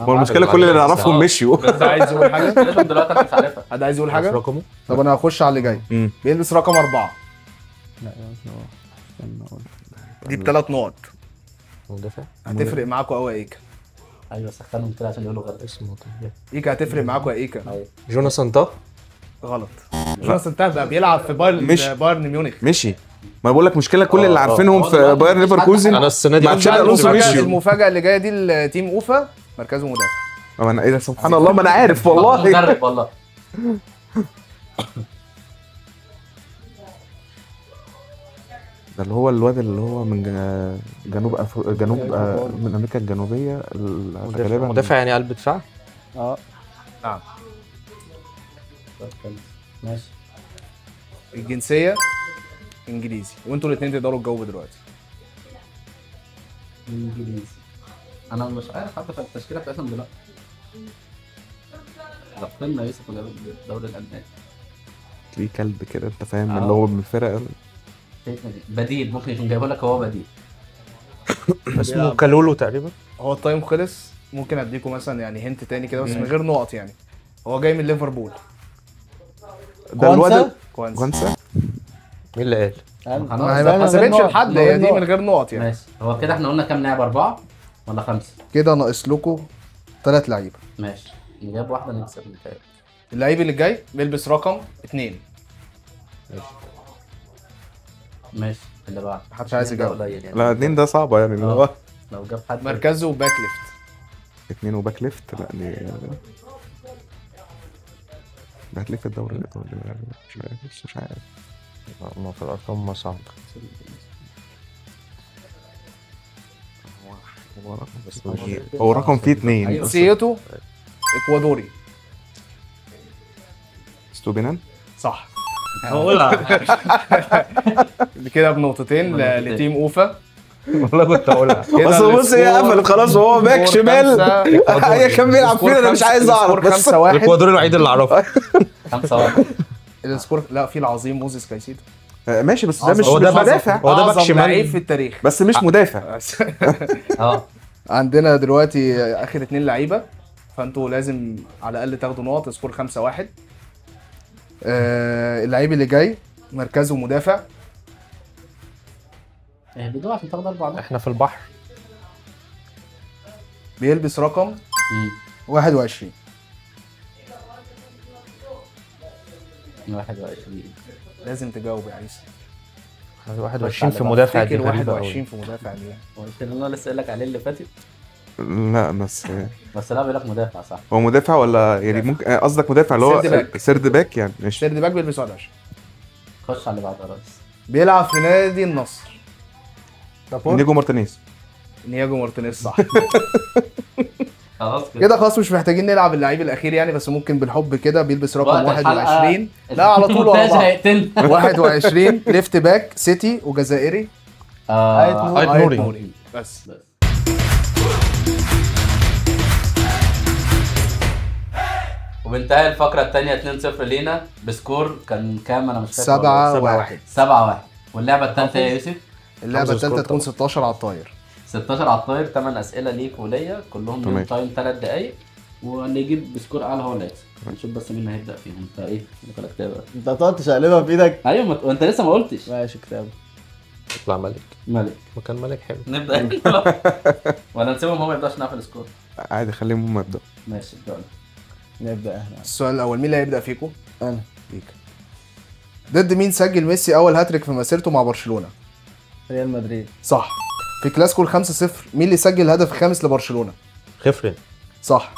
هو المشكله كل اللي نعرفهم مشيوا. حد عايز يقول حاجه؟ لازم دلوقتي انا مش عارفها. حد عايز يقول حاجه؟ رقمه. طب انا هخش على اللي جاي. بيلبس رقم 4. لا يا استنى اقول دي ب3 نقط. مدافع. هتفرق معاكوا قوي يا ايكا. ايوه سخنهم كده عشان يقولوا غلط. اسمه طيب. ايكا هتفرق معاكوا يا ايكا. جوناثان طه. غلط. جوناثان تاه بقى بيلعب في بايرن ميونخ. مشي. ما بقول لك مشكله كل اللي عارفينهم في باير ليفركوزن انا السنه دي مع مش تشابي عارف الونسو دلوقتي. مشيوا. المفاجاه اللي جايه دي لتيم اوفا مركزه مدافع. ما انا ايه ده سبحان الله ما انا عارف والله. مدرب والله. ده اللي هو الواد اللي هو من جنوب من امريكا الجنوبيه غالبا. مدافع يعني قلب دفاع. نعم. ماشي. الجنسيه انجليزي وانتوا الاثنين تقدروا تجاوبوا دلوقتي. انجليزي. انا مش عارف حتى في التشكيله بتاعتهم دلوقتي. غفلنا يوسف الدوري الالماني. ليه كلب كده انت فاهم اللي هو من الفرق. بديل ممكن يكون جايبه لك هو بديل. اسمه كالولو تقريبا. هو التايم خلص. ممكن اديكم مثلا يعني هنت تاني كده بس من غير نقط يعني. هو جاي من ليفربول. ده الواد كوانسا. كوانسا. مين اللي قال؟ ما حسبتش لحد هي دي من غير نقط يعني. ماشي. هو كده احنا قلنا كام لاعب 4 ولا 5؟ كده ناقص لكم 3 لعيبه. ماشي. نجيب واحده نكسب متهيألي. اللعيب اللي جاي بيلبس رقم 2. ماشي. اللي بعد محدش عايز يجاوب. قليل يعني. لا 2 ده صعبه يعني اللي هو لو جاب حد مركزه باك ليفت. 2 وباك ليفت. لا دي باك ليفت الدوري الايطالي مش عارف. ما في الارقام ما صعب. هو رقم فيه 2. جنسيته اكوادوري. ستوبينان. صح. هقولها كده بنقطتين لتيم اوفا. والله كنت هقولها. اصل بص هي قفلت خلاص وهو باك شمال. هي كان بيلعب فين انا مش عايز اعرف بس 5-1. الاكوادوري الوحيد اللي اعرفه. 5-1. السكور لا في العظيم موزيس كايسيدو. ماشي بس ده مش هو ده مدافع. هو ده باك أعظم لعيب شمال في التاريخ. بس مش مدافع. عندنا دلوقتي اخر 2 لعيبه فانتوا لازم على الاقل تاخدوا نقط. سكور 5-1. اللعيب اللي جاي مركزه مدافع. بدو عشان تاخد 4 نقط. احنا في البحر. بيلبس رقم 21. 21. لازم تجاوب يا عيسى. 21 في مدافع دي فاكر غريبة 21 أوي. في مدافع دي. قلت اللي انا لسه قايل لك عليه اللي فاتت، لا بس بس لا بيقول لك مدافع صح. هو مدافع ولا يعني ممكن قصدك مدافع اللي هو سيرد باك. سيرد باك يعني مش سيرد باك بيلبس 21. خش على اللي بعده يا ريس. بيلعب في نادي النصر. نيجو مارتينيز. نياجو مارتينيز صح. خلاص كده خلاص مش محتاجين نلعب اللعيب الاخير يعني، بس ممكن بالحب كده بيلبس رقم وقت الحلقة 21. لا على طول ورا المونتاج بعض. هيقتلنا. 21 ليفت باك سيتي وجزائري. آيت نوري. بس وبانتهى الفقرة الثانية 2-0 لينا بسكور كان كام انا مش فاكر. 7-1. 7-1. واللعبة الثالثة يا يوسف اللعبه الثالثه تكون 16 على الطاير. 16 على الطاير. 8 اسئلة ليك وليا كلهم تمام. ليهم تايم 3 دقايق، واللي يجيب بسكور اعلى هو اللي هيكسب. نشوف بس مين هيبدأ فيهم. انت ايه؟ لك كتابة. انت هتقعد تشقلبها بايدك. ايوه وانت لسه ما قلتش. ماشي كتاب. يطلع ملك. ملك. مكان ملك حلو. نبدأ ولا نسيبهم هو ما يبداش نقفل السكور؟ عادي خليهم هم يبدأوا. ماشي ابدأ. نبدا احنا. السؤال الاول مين اللي هيبدا فيكم؟ انا. ليك. ضد مين سجل ميسي اول هاتريك في مسيرته مع برشلونه؟ ريال مدريد. صح. في كلاسيكو 5-0 مين اللي سجل الهدف الخامس لبرشلونه؟ خفرن. صح.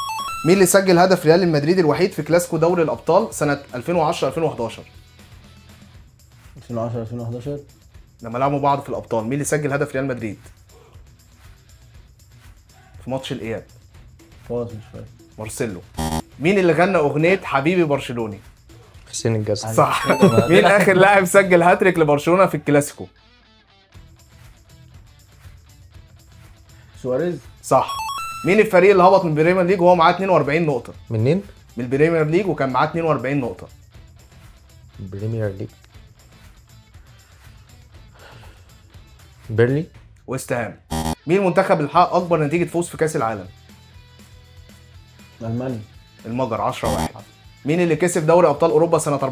مين اللي سجل هدف ريال المدريد الوحيد في كلاسيكو دوري الابطال سنه 2010 2011 2010 2011. لما لعبوا بعض في الابطال؟ مين اللي سجل هدف ريال مدريد في ماتش الاياب؟ خلاص مش فاكر. مارسيلو. مين اللي غنى اغنيه حبيبي برشلوني؟ حسين الجسد. صح. مين اخر لاعب سجل هاتريك لبرشلونه في الكلاسيكو؟ سواريز. صح. مين الفريق اللي هبط من البريمير ليج وهو معاه 42 نقطه؟ منين؟ من البريمير ليج وكان معاه 42 نقطه. بريمير ليج. بيرلي. ويست هام. مين المنتخب اللي حقق اكبر نتيجه فوز في كاس العالم؟ المانيا. المجر 10-1. مين اللي كسب دوري ابطال اوروبا سنه 84؟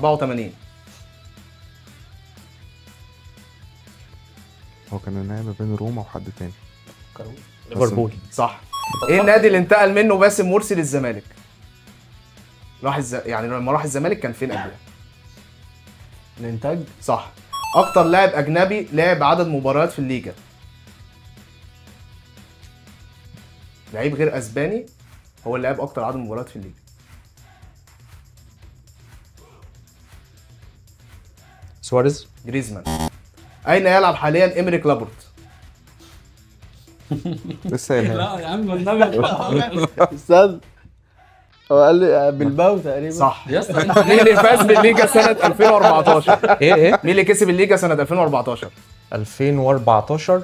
هو كان النهائي ما بين روما وحد تاني. ليفربول. صح. ايه النادي اللي انتقل منه باسم مرسي للزمالك؟ يعني لما راح الزمالك كان فين قبلها؟ الانتاج. صح. اكتر لاعب اجنبي لعب عدد مباريات في الليجا؟ لعيب غير اسباني هو اللي لعب اكتر عدد مباريات في الليجا. سواريز. جريزمان. اين يلعب حاليا ايمريك لابورت؟ لسه قايلها. لا يا عم النبي. استاذ هو قال لي بلباو تقريبا. صح. يا اسطى مين اللي فاز بالليجا سنه 2014؟ ايه؟ مين اللي كسب الليجا سنه 2014؟ 2014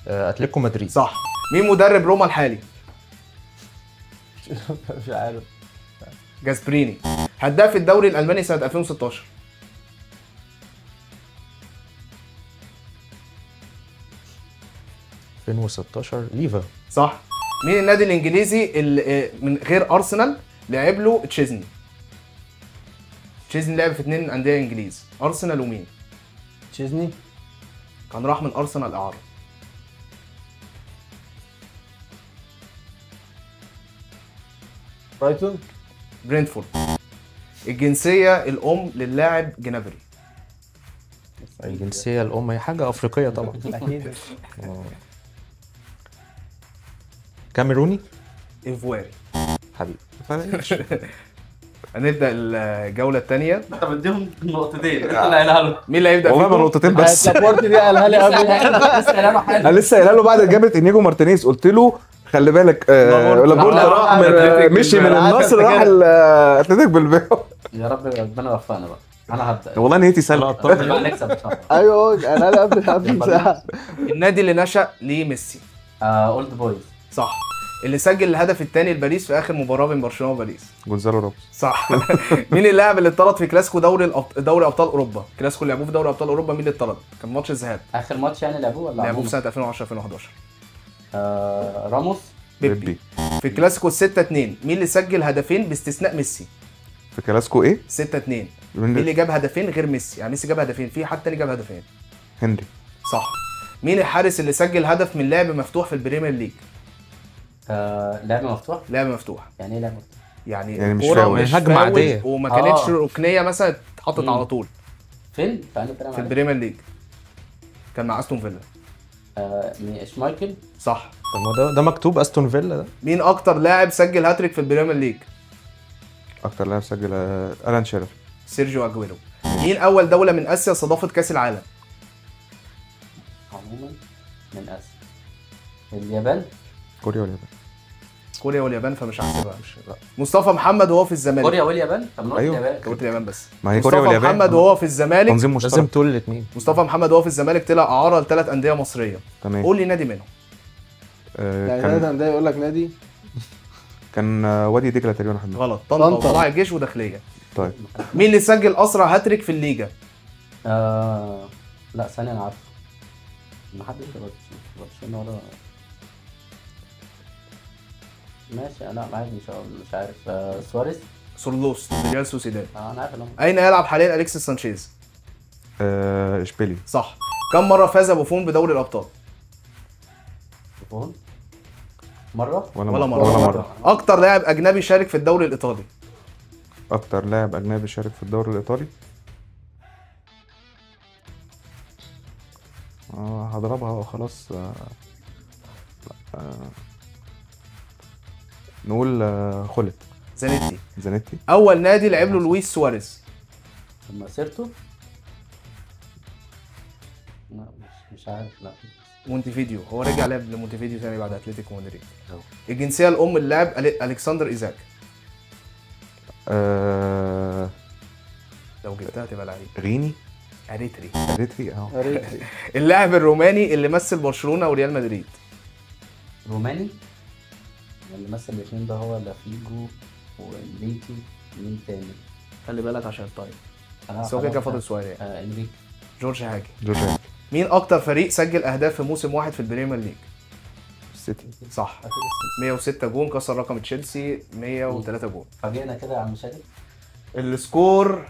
اتلتيكو مدريد. صح. مين مدرب روما الحالي؟ مش عارف. جاسبريني. هداف الدوري الالماني سنه 2016؟ 2016 ليفا. صح. مين النادي الانجليزي اللي من غير ارسنال لعب له تشيزني؟ تشيزني لعب في 2 انديه انجليز، ارسنال ومين؟ تشيزني. كان راح من ارسنال اعاره. برايتون. برينتفورد. الجنسيه الام للاعب جنابري؟ الجنسية الأم هي حاجة أفريقية طبعا. اكيد. كاميروني. ايفواري. حبيبي. هنبدا الجوله الثانيه. انت بديهم نقطتين انت اللي قايلها له. مين اللي هيبدا والله ما فيكم؟ نقطتين بس. لابورت دي قالها لي قبل. لسه قايلها له حاجه. انا لسه قايلها له بعد اجابه انيجو مارتينيز، قلت له خلي بالك لابورت راح راح أتلتيك مشي من بالباو. النصر راح اتلتيك بالباو. يا رب ربنا يوفقنا بقى. انا هبدا. والله نيتي سلق. طبعا نكسب ان شاء الله. ايوه قالها لي قبل ساعه. النادي اللي نشأ ليه ميسي؟ اولد بويز. صح. اللي سجل الهدف الثاني لباريس في اخر مباراه بين برشلونه وباريس؟ جونزالو راموس. صح. مين اللاعب اللي اتطرد في كلاسيكو دوري ابطال اوروبا؟ كلاسيكو اللي لعبوه في دوري ابطال اوروبا مين اللي اتطرد؟ كان ماتش الذهاب. اخر ماتش يعني لعبوه ولا لعبوه عموما؟ في سنه 2010 2011. راموس. بيبي. في كلاسيكو 6-2 مين اللي سجل هدفين باستثناء ميسي؟ في كلاسيكو ايه؟ 6-2 مين اللي جاب هدفين غير ميسي؟ يعني ميسي جاب هدفين، في حد تاني جاب هدفين. هنري. صح. مين الحارس اللي سجل هدف من لعب مفتوح في البريمير ليج؟ لعب مفتوح. لعب مفتوح يعني ايه لعب مفتوح؟ يعني يعني مش الكورة فاول. مش هجمة فاول عادية. وما كانتش آه. ركنيه مثلا اتحطت مم. على طول فين؟ في أنهي فرقة في معلش؟ البريمير ليج. كان مع استون فيلا. شمايكل. صح. طب ما ده مكتوب استون فيلا ده. مين اكتر لاعب سجل هاتريك في البريمير ليج؟ اكتر لاعب سجل الان شيرر. سيرجيو اجويرو. مين اول دولة من اسيا استضافت كاس العالم؟ عموما من آسيا. اليابان. كوريا واليابان. كوريا واليابان، فمش هحسبها. مصطفى محمد وهو في الزمالك. كوريا واليابان. طب نقول أيوه. اليابان. قلت اليابان بس. ما هي كوريا مصطفى واليابان محمد وهو في الزمالك. تنظيم لازم مشترك. تقول الاثنين. مصطفى محمد وهو في الزمالك طلع اعاره ل3 انديه مصريه. تمام. قول لي نادي منهم. يعني كان نادي ده يقول لك نادي. كان وادي دجله تقريبا حد. غلط. طنطا طنطا. وطلائع الجيش وداخليه. طيب. مين اللي سجل اسرع هاتريك في الليجا؟ لا ثانية أنا عارفه. ما حدش في برشلونة ولا ماشي. أنا عادي مش عارف. سواريز. سورلوس ريال سوسيداد. أنا عارف إنه اين يلعب حاليا اليكسيس سانشيز؟ اشبيلي. صح. كم مره فاز بوفون بدوري الابطال؟ بوفون. مرة. ولا مره. اكتر لاعب اجنبي شارك في الدوري الايطالي؟ اكتر لاعب اجنبي شارك في الدوري الايطالي. هضربها وخلاص. نقول خلت. زانيتي. زانيتي. اول نادي لعب له لويس سواريز؟ لما سيرته. لا مش عارف. لا مونتيفيديو. هو رجع لعب لمونتيفيديو ثاني بعد اتلتيكو مدريد. الجنسيه الام للاعب الكسندر ايزاك. لو جبتها تبقى لعيب. غيني. اريتري. اريتري اهو. اللاعب الروماني اللي مثل برشلونه وريال مدريد؟ روماني. اللي مثل الاثنين ده هو لافيجو وانريكي. مين تاني؟ خلي بالك عشان الطايم. بس بس هو كده فاضل سؤال يعني. انريكي. جورج هاجي. جورجيا. مين اكتر فريق سجل اهداف في موسم واحد في البريمير ليج؟ السيتي. صح. 106 جون، كسر رقم تشيلسي 103 جون. فاجئنا كده يا عم شادي. السكور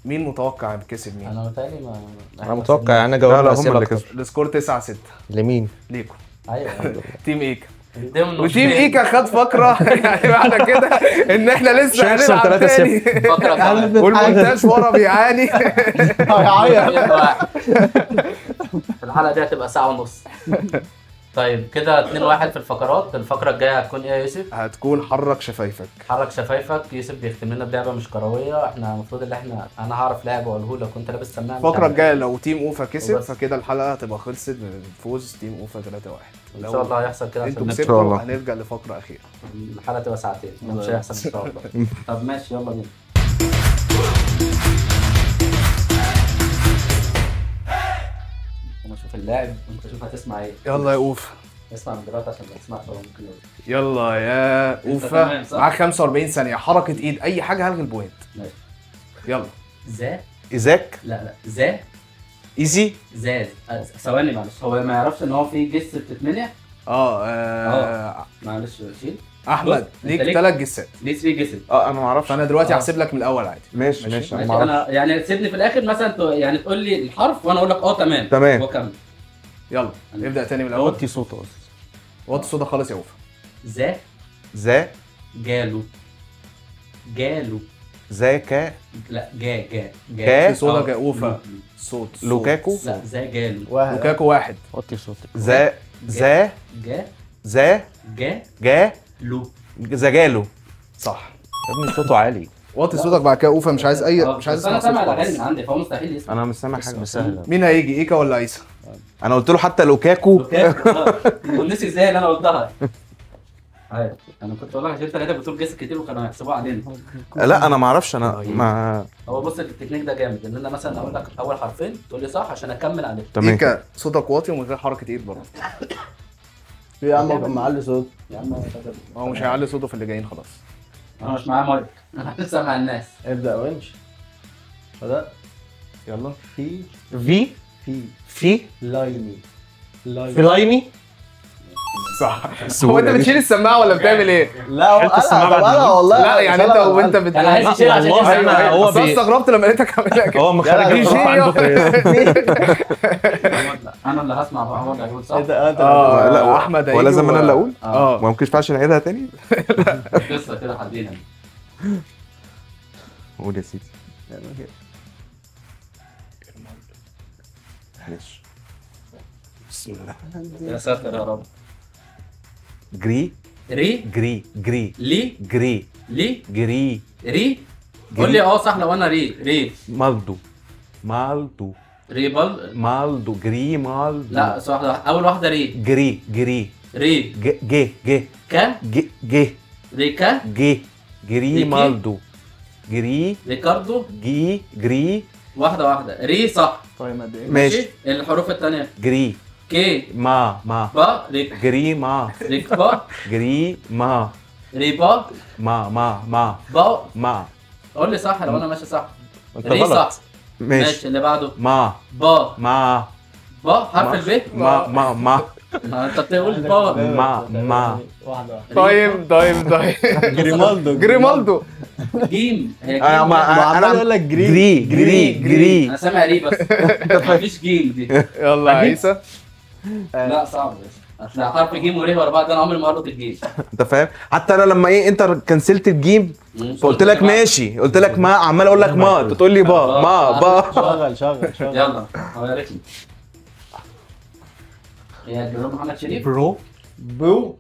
مين متوقع كسب مين؟ انا متهيألي ما انا متوقع يعني انا لا جاوبت لا هم اسئله اللي اكتر. كسبوا. السكور 9-6 لمين؟ ليكم. ايوه. تيم ايكا. ضمن وتيم ايكا خد فقره يعني معنى كده ان احنا لسه شايف هنلعب 3-0. تاني. فقرة كمان. والمونتاج ورا بيعاني. الحلقة دي هتبقى ساعة ونص. طيب كده 2-1 في الفقرات. الفقرة الجاية هتكون ايه يا يوسف؟ هتكون حرك شفايفك. حرك شفايفك. يوسف بيختم لنا بلعبة مش كروية. احنا المفروض ان انا هعرف لعبة واقوله لك وانت لابس سماعة. الفقره الجايه لو تيم اوفا كسب وبس. فكده الحلقه هتبقى خلصت بفوز تيم اوفا 3-1. ان شاء الله هيحصل كده انتوا عشان إن شاء كسبتوا الله. هنرجع لفقره اخيره. الحلقة تبقى ساعتين. مش هيحصل ان شاء الله. طب ماشي يلا بينا. انا اشوف اللاعب وانت شوف هتسمع ايه. يلا يا اوفا. اسمع من دلوقتي عشان ما تسمعش هو ممكن يقول. يلا يا اوفا. تمام، صح؟ معاك 45 ثانيه. حركه ايد اي حاجه هلغي البوينت. ماشي. يلا. ذا. ايزاك. لا ذا. ايزي. زاز. ثواني معلش. هو ما يعرفش ان هو في جس بتتمنع. معلش شيل. احمد بص، ليك أنت 3 جسات. ليه 3 جسد. انا ما اعرفش. فانا دلوقتي هحسب لك من الاول عادي. ماشي ماشي انا ما ماشي. اعرفش. انا يعني تسيبني في الاخر مثلا يعني تقول لي الحرف وانا اقول لك تمام. تمام. وكمل. يلا ابدا تاني من الاول. وطي صوته اصلا. وطي صوتك خالص يا اوفا. ذا. ذا. جالو. ذاك. لا جا جا. صوتك يا اوفا. صوت. لوكاكو. لا ذا جالو. لوكاكو 1. وطي صوتك. ذا. جا ذا. جا لو. لو. زجالو. صح. يا ابني صوته عالي. وطي صوتك بعد كده اوفا. مش عايز مش اسمع انا صوت سامع الاغاني خالص. من عندي فهو مستحيل يسمع. انا مش سامع حاجه. سهله. مين هيجي ايكا ولا عيسى؟ انا قلت له حتى لوكاكو. ونسي ازاي اللي انا قلتها. ايوه انا كنت والله عشان ثلاثه بتقول جس كتير وكانوا هيحسبوها علينا. لا انا ما اعرفش. انا ما هو بص التكنيك ده جامد ان انا مثلا اقول لك اول حرفين تقول لي صح عشان اكمل عليه. تمام. ايكا صوتك واطي ومن غير حركه ايد برضه. في يا عم كان معلي صوت. يا عم هو مش هيعلي صوته في اللي جايين خلاص. انا مش معايا مايك. انا لسه مع الناس. ابدا وامشي. بدأ. يلا. في لايني. لايني. صح. هو انت بتشيل السماعه ولا بتعمل ايه؟ لا هو حط السماعة انا بعد انا والله. لا يعني انت وانت انا عايز يشيل عشان والله يسمع. أنا- هو بس أنا استغربت لما لقيتك عاملها كده. هو مخرج يلا، الظروف عنده انا اللي هسمع بقى هو اللي هيقول صح. انت لا احمد هيجي ولازم انا اللي اقول. اه ما ينفعش نعيدها تاني. قصه كده حدينا. قول يا سيدي. ماشي. بسم الله. يا ساتر يا رب. جري ري جري جري لي جري لي جري ري. قول لي صح لو انا ري مالدو مالدو ريبل. مالدو جري مالدو. لا واحدة اول واحدة ري جري جري ري جي كا جي ريكا جي جري ريكي؟ مالدو جري ريكاردو. جري واحدة ري صح. طيب قد ايه؟ ماشي. الحروف التانية جري كي ما با ريك جري ما ريكبا جري ما ريبا ما با. ما. قول لي صح لو انا ماشي صح. انت ري غلط. صح. ماشي. ماشي اللي بعده ما با ما حرف الب. ما انت بتقول با. ما طيب جريمالدو جيم هي انا جيم. ما عمال انا يقول لك جري انا سامع ري بس مفيش جيم دي. يلا يا عيسى. لا صعب اصل حرف جيم وري ورا بعض انا عمري ما قلت الجيم. انت فاهم؟ حتى انا لما انت كنسلت الجيم فقلت لك ماشي، قلت لك ما، عمال اقول لك ما، انت تقول لي با با. شغل يلا هو يا ريتني يا جرام محمد شريف. برو بو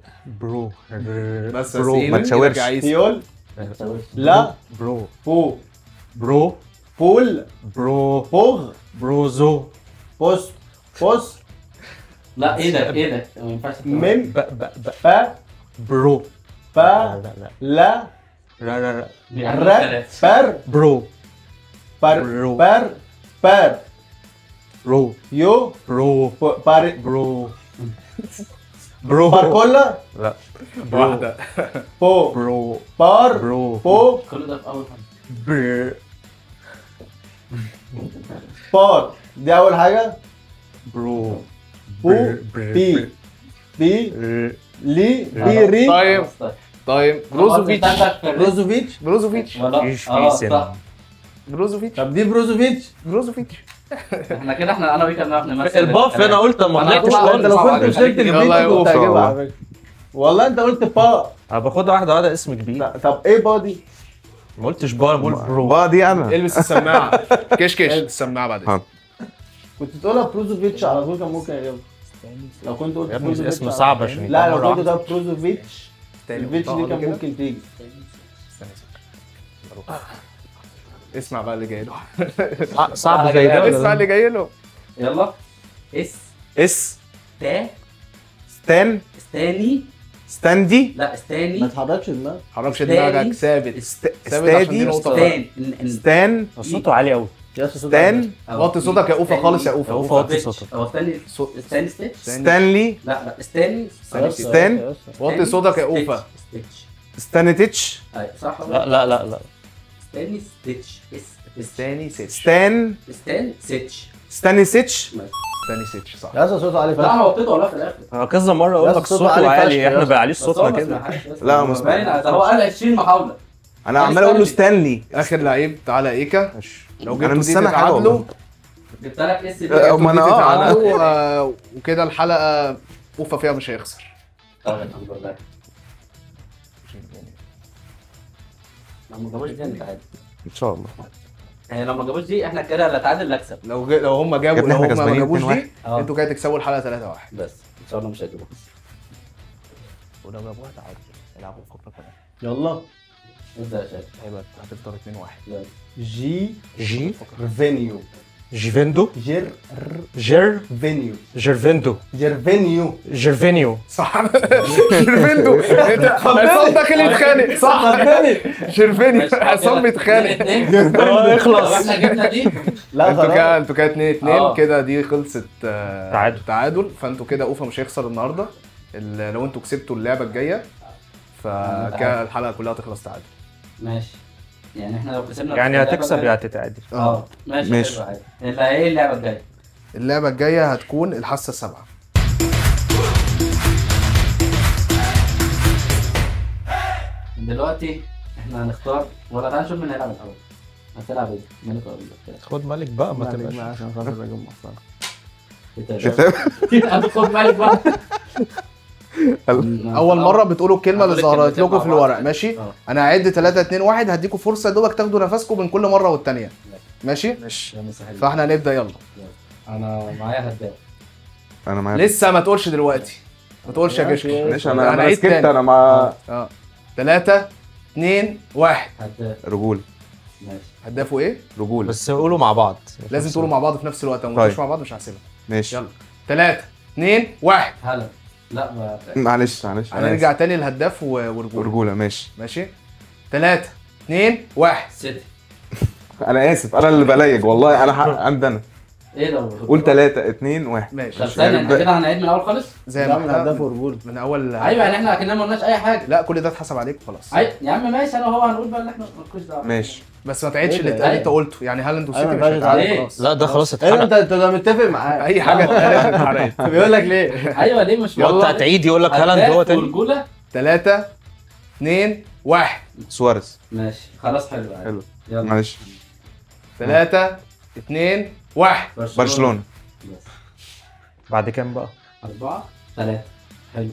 بس برو، يا ما سيدي، تشاورش. إيدك يا عيسى. يقول لا برو بو برو بول برو بوغ بروزو بوست بوست لا ايه ده ما ينفعش تقول. ميم ب با برو با لا لا يعني ر ثلاث. بر برو بر برو. بر بر برو يو برو بار برو برو باركولا لا واحدة. بو برو بار برو بو كل ده في اول حاجه. بر بار دي اول حاجه. برو بو بي بي لي بي ري طيب طيب بروزوفيتش بروزوفيتش بروزوفيتش صح. بروزوفيتش طب دي بروزوفيتش بروزوفيتش. احنا انا ويكا بنعرف نمثل. الباف انا قلت ما أنا غلطتش طبعاً انت لو خالص. كنت وصلت يلا الفيديو يا كنت أوفا. هجيبها على فكره. والله انت قلت با. انا باخدها واحده اسم كبير. طب ايه با دي؟ ما قلتش بار بقول برو. با دي انا. البس السماعة. كش السماعة بعد ها. كنت تقولها بروزوفيتش على طول كان ممكن يجيبها. لو كنت قلت يا ابني بروزوفيتش اسم على- صعب عشان لا يكون لو مرة كنت ده واحدة. بروزوفيتش الفيتش دي كان ممكن تيجي. اسمع بقى اللي جاي له. صعب زي ده اسمع اللي جاي له. يلا اس تا ستان استاني. ستاندي لا استاني. ما تحركش دماغك. حركش دماغك ثابت. ثابت عشان دي استادي نقطة. ستان صوته عالي قوي. ستان وطي صوتك يا اوفا خالص يا يا اوفا. اوفا وطي صوتك. هو استاني ستيتش. ستانلي لا استاني ستان وطي صوتك يا اوفا. ستيتش. ستانيتش ايوه صح. لا استاني ستيتش. استاني سيتش. ستان استاني ستيتش. ستانيسيتش استاني سيتش صح. يا اسطى صوته عالي لا فشخ. انا وطيته والله في الاخر. انا كذا مره اقول يا لك صوته صوته عالي عالي، فشخ يا احنا اسطى. بنعليه بس هو صوتنا ما كده. سمعهاش بس. لا، ما باين ده هو قال 20 محاوله. انا عمال اقول له ستانلي. اخر لعيب تعالى ايكا. لو انا جبتوا مش دي سامع حاجه تتعادلوا. والله. جبت لك اس دي. ما انا تتعادلوا وكده الحلقة اوفا فيها مش هيخسر. طب الحمد لله. لو ما جابوش دي هنتعادل. ان شاء الله. لو ما جابوش دي احنا كده لا تعادل لا اكسب. لو هم يا جابوا ابني لو احنا هم ما كسبانين جابوش 2-1. دي انتوا كده تكسبوا الحلقة 3-1. بس ان شاء الله مش هيجيبوها. ولو جابوها تعادل يلعبوا فقره كمان. يلا ابدا يا شباب. هيبقى هتفضل 2-1. يلا. جي فينيو جيفيندو جير فينيو جيرفيندو جيرفينيو جيرفينيو صح. شيرفيندو. انت عصام داخل يتخانق صح. شيرفينيو عصام بيتخانق. اخلص. احنا جبنا دي. لا انتوا خلاص كده 2-2 اه. كده دي خلصت تعادل. فانتوا كده اوفا مش هيخسر النهارده. لو انتوا كسبتوا اللعبه الجايه فكده الحلقه كلها تخلص تعادل. ماشي. يعني احنا لو كسبنا يعني هتكسب يا هتتعادل. ماشي. ماشي. حلو عادي. اللي ايه اللعبه الجايه؟ اللعبه الجايه هتكون الحاسه السابعه. دلوقتي احنا هنختار ولا تعالى نشوف مين هيلعب الاول. هتلعب ايه؟ ملك ولا ملك؟ خد ملك بقى ما تبقاش. عشان خاطر الراجل محترم. هتاخد ملك بقى. اول مره بتقولوا الكلمه اللي هقول ظهرت الكلمتين لكم مع في بعض. الورق ماشي. انا هعد 3 2 1 هديكم فرصه يا دوبك تاخدوا نفسكم بين كل مره والتانيه ماشي. ماشي. فاحنا هنبدا يلا. انا معايا هداف. انا معاك. لسه ما تقولش دلوقتي، ما تقولش يا كشكش. ماشي انا هنعيد سكت، تاني. انا مع 3 2 1. هداف. رجوله. ماشي. هدافه ايه؟ رجوله. بس قولوا مع بعض. لازم تقولوا مع بعض في نفس الوقت، لو ما طيب. تقولوش مع بعض مش هحسبها. ماشي. يلا 3 2 1. هلا. لا ما معلش أنا هنرجع آسف. تاني للهداف ورجوله. ورجوله ماشي. ماشي 3 2 1. سيتي. انا اسف، انا اللي بلايج والله، انا حق عندي انا. ايه ده؟ قول 3 2 1. ماشي طب ثانية احنا كده هنعيد من الاول خالص؟ زي نعمل ما هداف احنا ورجول. من اول. ايوه يعني احنا اكننا ما قلناش اي حاجة. لا كل ده اتحسب عليك وخلاص. يا عم ماشي، انا وهو هنقول بقى اللي احنا مالكوش دعوة. ماشي. بس ما تعيدش إيه ده؟ اللي انت قلته، يعني هالاند ايوه وسيتي ما مش ينفعش هيتعادل عليه. خلاص. لا ده خلاص ايه اتحرق. انت ده متفق معاه. اي حاجه اتقالت اتحرقت. بيقول لك ليه؟ ايوه ليه مش هو انت هتعيد يقول لك هالاند هو تاني. ورجولة. 3 2 1. سواريز. ماشي خلاص حلو. حلو. يلا. معلش. 3 2 1. برشلونه. بس. بعد كام بقى؟ 4 3. حلو.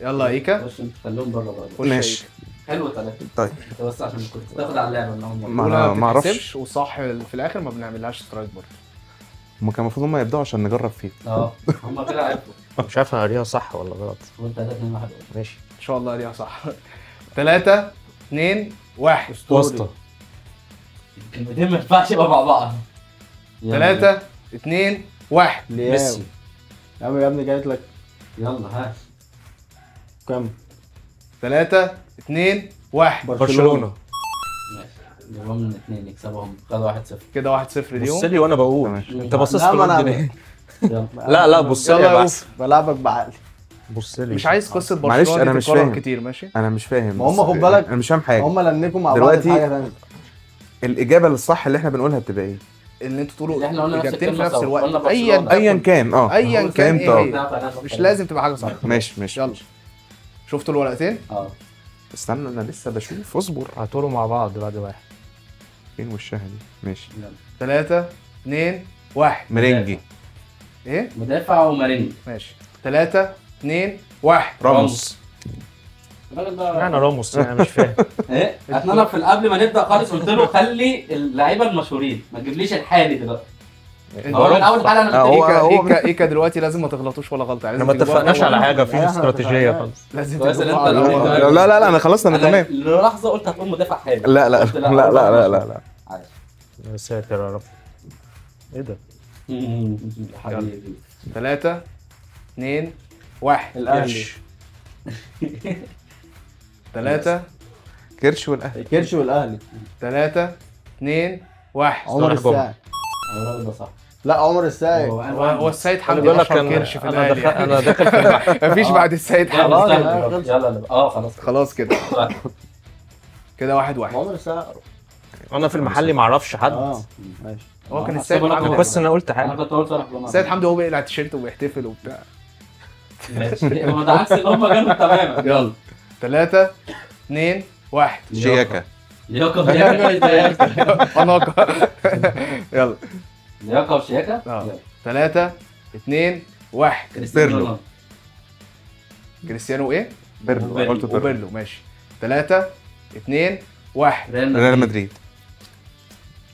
يلا يا ايكا. خش انت خليهم بره بقى. خش يا ماشي. حلو 3. طيب. انت بس عشان كنت تاخد على اللعبة ان هم ما انا ما اعرفش. بتحسبش، وصح في الاخر ما بنعملهاش سترايك برضه. هم كان المفروض هم يبداوا عشان نجرب فيه. هم كده عرفوا. مش عارف انا قاريها صح ولا غلط. وانت 3 2 1. ماشي. ان شاء الله ليها صح. 3 2 1. واسطة. الكلمتين ما ينفعش يبقى مع بعض. 3 2 1. ميسي. يا عم يا ابني جايت لك يلا ها. كام؟ 3 2 1. برشلونة. ماشي. جيبهم من 2 يكسبهم. خدوا 1-0. كده 1-0 بص ليهم. لي وانا بقول. تمام. انت باصص لا، في ما أنا الرد ليه؟ يلا. لا بص لي يلا يا يا بس. بلعبك بعقلي. بص لي. مش عايز قصه معلش، برشلونه أنا دي مش تتكرر فاهم. كتير. ماشي انا مش فاهم. ما هم بس- خد بالك- انا مش فاهم حاجه. هم لنكوا مع بعض دلوقتي- في حاجه ثانيه. الاجابه الصح اللي احنا بنقولها بتبقى ايه؟ ان انتوا تقولوا اللي احنا قلنا نفس اجابتين في الكلمة نفس سوا. الوقت. قلنا ايا برشلونة. ايا كان ايا كان فهمت ايه هي. اه. مش لازم تبقى حاجه صح. ماشي. يلا شفتوا الورقتين؟ اه. استنى انا لسه بشوف، اصبر. هتقولوا مع بعض بعد واحد. فين وشها دي؟ ماشي. 3 2 1. مرنجي. ايه؟ مدافع وماريني. ماشي 3 2 1. راموس. الراجل ده يعني راموس يعني مش فاهم. ايه؟ اصل انا في قبل ما نبدا خالص قلت له خلي اللعيبه المشهورين، ما تجيبليش الحالي دلوقتي. هو من اول حلقه انا هو- قلت لك ايكا دلوقتي لازم ما تغلطوش ولا غلطه. احنا ما اتفقناش على حاجه في إحنا استراتيجيه اتفقناش. خالص. لازم كويس إن تجيبوها أنت على اللي- بعض. لا لا لا انا خلاص انا تمام. للحظه قلت هتقول مدافع حالي. لا لا قلت لا لا لا لا لا. عادي. يا ساتر يا رب. ايه ده؟ حبيبي. 3 2 1. الاهلي. 3 كيرش والاهلي. الكرش والاهلي. 3 2 1. عمر صالح جمعة. الساعي. الراجل ده صح. لا عمر الساعي. هو السيد خلي حمدي بالك اشهر كرش في انا الاهلي. انا داخل في المحل. مفيش بعد السيد حمدي. خلاص. يلا خلاص. خلاص كده. كده 1-1. عمر الساعي. انا في المحل ما اعرفش حد. اه ماشي. هو كان أنا السيد هحسبه لك حمدي. بس انا قلت انا حاجه. كنت قلت صالح جمعه. السيد حمدي هو بيقلع التيشيرت وبيحتفل وبتاع. ماشي. هو ده عكس اللي هم جابوا تماما. يلا 3 2 1. شياكا. لياقه وشياكه. فناقه. يلا لياقه وشياكه. 3 2 1. كريستيانو بيرلو. رونالدو. كريستيانو ايه؟ بيرلو. بيرلو. قلت بيرلو. وبيرلو. ماشي 3 2 1. ريال مدريد.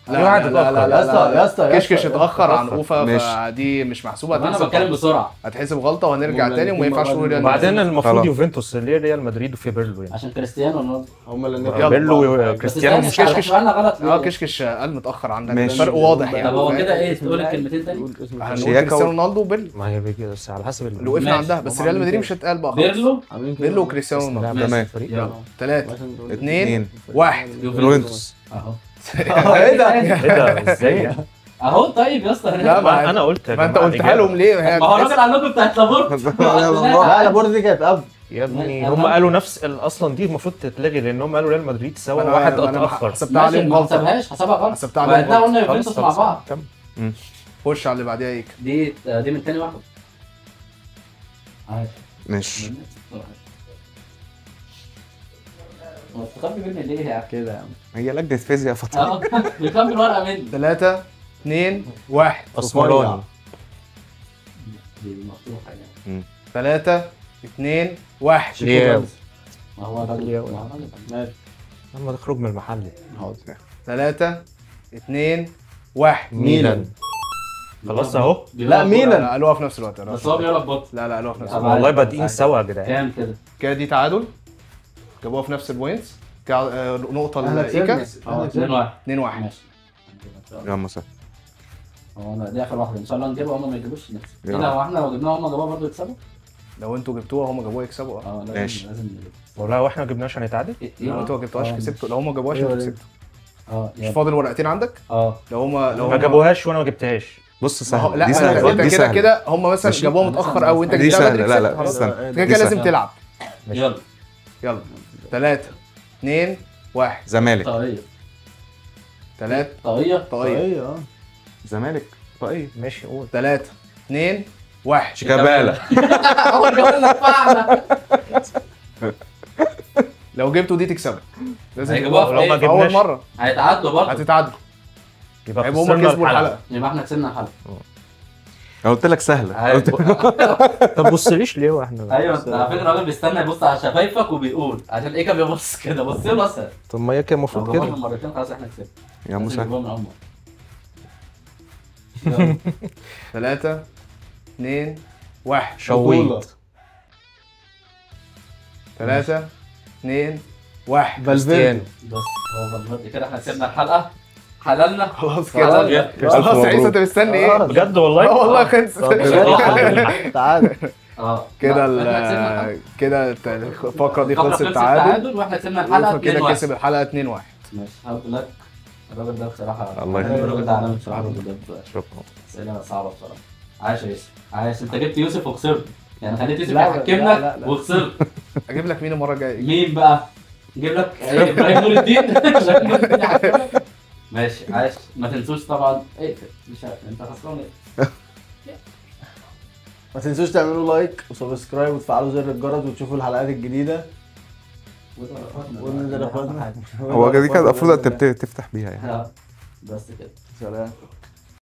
لا لا لا لا يا اسطى يا اسطى كشكش اتاخر عن اوفا، ماشي. فدي مش محسوبه. انا هتحسب بتكلم غلطة. بسرعه هتحسب غلطه وهنرجع تاني وما ينفعش نقول ريال وبعدين مدريد. المفروض خلاص. يوفنتوس اللي هي ريال مدريد وفي بيرلو يعني. عشان كريستيانو رونالدو. هم اللي يلا. بيرلو بس وكريستيانو استنى، مش احنا كشكش. سؤالنا غلط ليه؟ كشكش قال متاخر عنك. ماشي. فرق واضح يعني. طب هو فاهم؟ كده ايه؟ تقول الكلمتين تاني؟ هنقول شياكة كريستيانو رونالدو وبيرلو ما هي بيجي بس على حسب اللي وقفنا ماشي. عندها، بس ريال مدريد مش هتقال بقى خالص. بيرلو. عاملين كده. بيرلو وكريستيانو رونالدو. تمام. يلا 3 2 2 1. يوفنتوس. اهو. ايه ده؟ ايه ده ازاي؟ اهو طيب يا اسطى. لا، ما انا قلت يا ما انت جماعة قلتها الإجابة. لهم ليه؟ ما هو الراجل عندكم بتاعت لابورت. لا البورد دي كانت قبل. يا ابني هم قالوا نفس اصلا دي المفروض تتلغي لان هم قالوا ريال مدريد سوا أنا- واحد أنا اتاخر. حسبتها عليهم ما غلطه. حسبهاش، حسبها غلط. حسبتها عليهم وبعدها غلط. قلنا يوفنتوس مع بعض. كمل. خش على اللي بعديها هيك. دي من تاني واحده. عادي. ماشي. هو بتخبي مني ليه يا كده يا عم. هي لجنه فيزياء فتره. اه بيكمل ورقه مني. 3 2 1. اسمراني. دي مفتوحه يعني. 3 2 1. لياو. ما هو الراجل لياو. ما هو الراجل. ماشي. لما تخرج من المحل. 3 2 1. ميلان. خلاص اهو. لا ميلان. لا قالوها في نفس الوقت. بس هو بيقرب بطل. لا قالوها في نفس طب الوقت. والله بادئين سوا يا جدعان. كام كده؟ كده دي تعادل، جابوها في نفس البوينتس، نقطة لإيكا. 2-1 2-1. ماشي. يا مساء. هو انا دي اخر واحده ان شاء الله نجيبها هم ما يجيبوش نفس. يا ايه لو احنا لو جبناها هم جابوها برضه يكسبوا؟ لو انتوا جبتوها هم جابوها يكسبوا. لازم ماشي. لازم نجيبها. والله لو احنا ما جبناش هنتعادل. لو انتوا ما جبتوهاش كسبتوا، لو هم ما جابوهاش أيوة انتوا كسبتوا. مش يلا. فاضل ورقتين عندك؟ لو ما هم جابوهاش وانا ما جبتهاش. بص ما هو- سهل لا دي سهله انت دي كده سهله كده هم مثلا ماشي. جابوها متاخر او انت دي جبتها بدري سهله. لا كسبت لا خلاص. استنى انت كده لازم سهلة. تلعب. يلا. يلا 3 2 1. زمالك. طاقية 3 طاقية طاقية. ايوه زمالك طاقية. ماشي قول. 3 2 1. شيكابالا. هو جابنا فعلا. لو جبتوا دي تكسبوا. لازم هيجيبوها تجيبوها. في لو ما إيه؟ اول جبناش مرة هيتعادلوا برضه. هتتعادلوا. يبقى هيبقوا هم خسرنا كسبوا الحلقة. يبقى احنا كسبنا الحلقة. انا قلت لك سهله. عادي. طب بصليش ليه واحنا؟ ايوه على فكره الراجل بيستنى يبص على شفايفك وبيقول عشان ايه كان بيبص كده بص له اسهل. طب ما هي كده لو المفروض جابوها كده. من مرتين خلاص احنا كسبنا. يا لازم مساء. نجيبوها من اول مرة. يلا. 3 2 1. شويت. 3 2 1. فالفيردي. بس هو فالفيردي كده احنا كسبنا الحلقة. حللنا خلاص خلاص. كده. خلاص يا عيسى انت مستني ايه؟ بجد والله. اه والله خلص. تعال كده لا، إحنا كسبنا الحلقة. كده الفقرة دي الفقرة خلصت خلصت تعادل. واحنا كسبنا الحلقة كده 2-1. كسب الحلقة 2 1. ماشي هارد لك. الراجل ده بصراحة الله يخليك. الراجل ده عالمي بصراحة بجد. شكرا. أسئلة صعبة بصراحة. عايش يا يوسف عايش. أنت جبت يوسف وخسرت. يعني خليت يوسف لا، لا، يحكمنا لا. وخسرت. اجيب لك مين المرة الجاية؟ مين بقى؟ نجيب لك ابراهيم نور الدين. إبراهيم نور الدين يحكمك. ماشي عايش. ما تنسوش طبعا اقفل مش عارف انت خسران ايه. ما تنسوش تعملوا لايك وسبسكرايب وتفعلوا زر الجرس وتشوفوا الحلقات الجديدة وننزل اخواتنا. هو دي كانت المفروض تفتح بيها يعني. بس كده. سلام.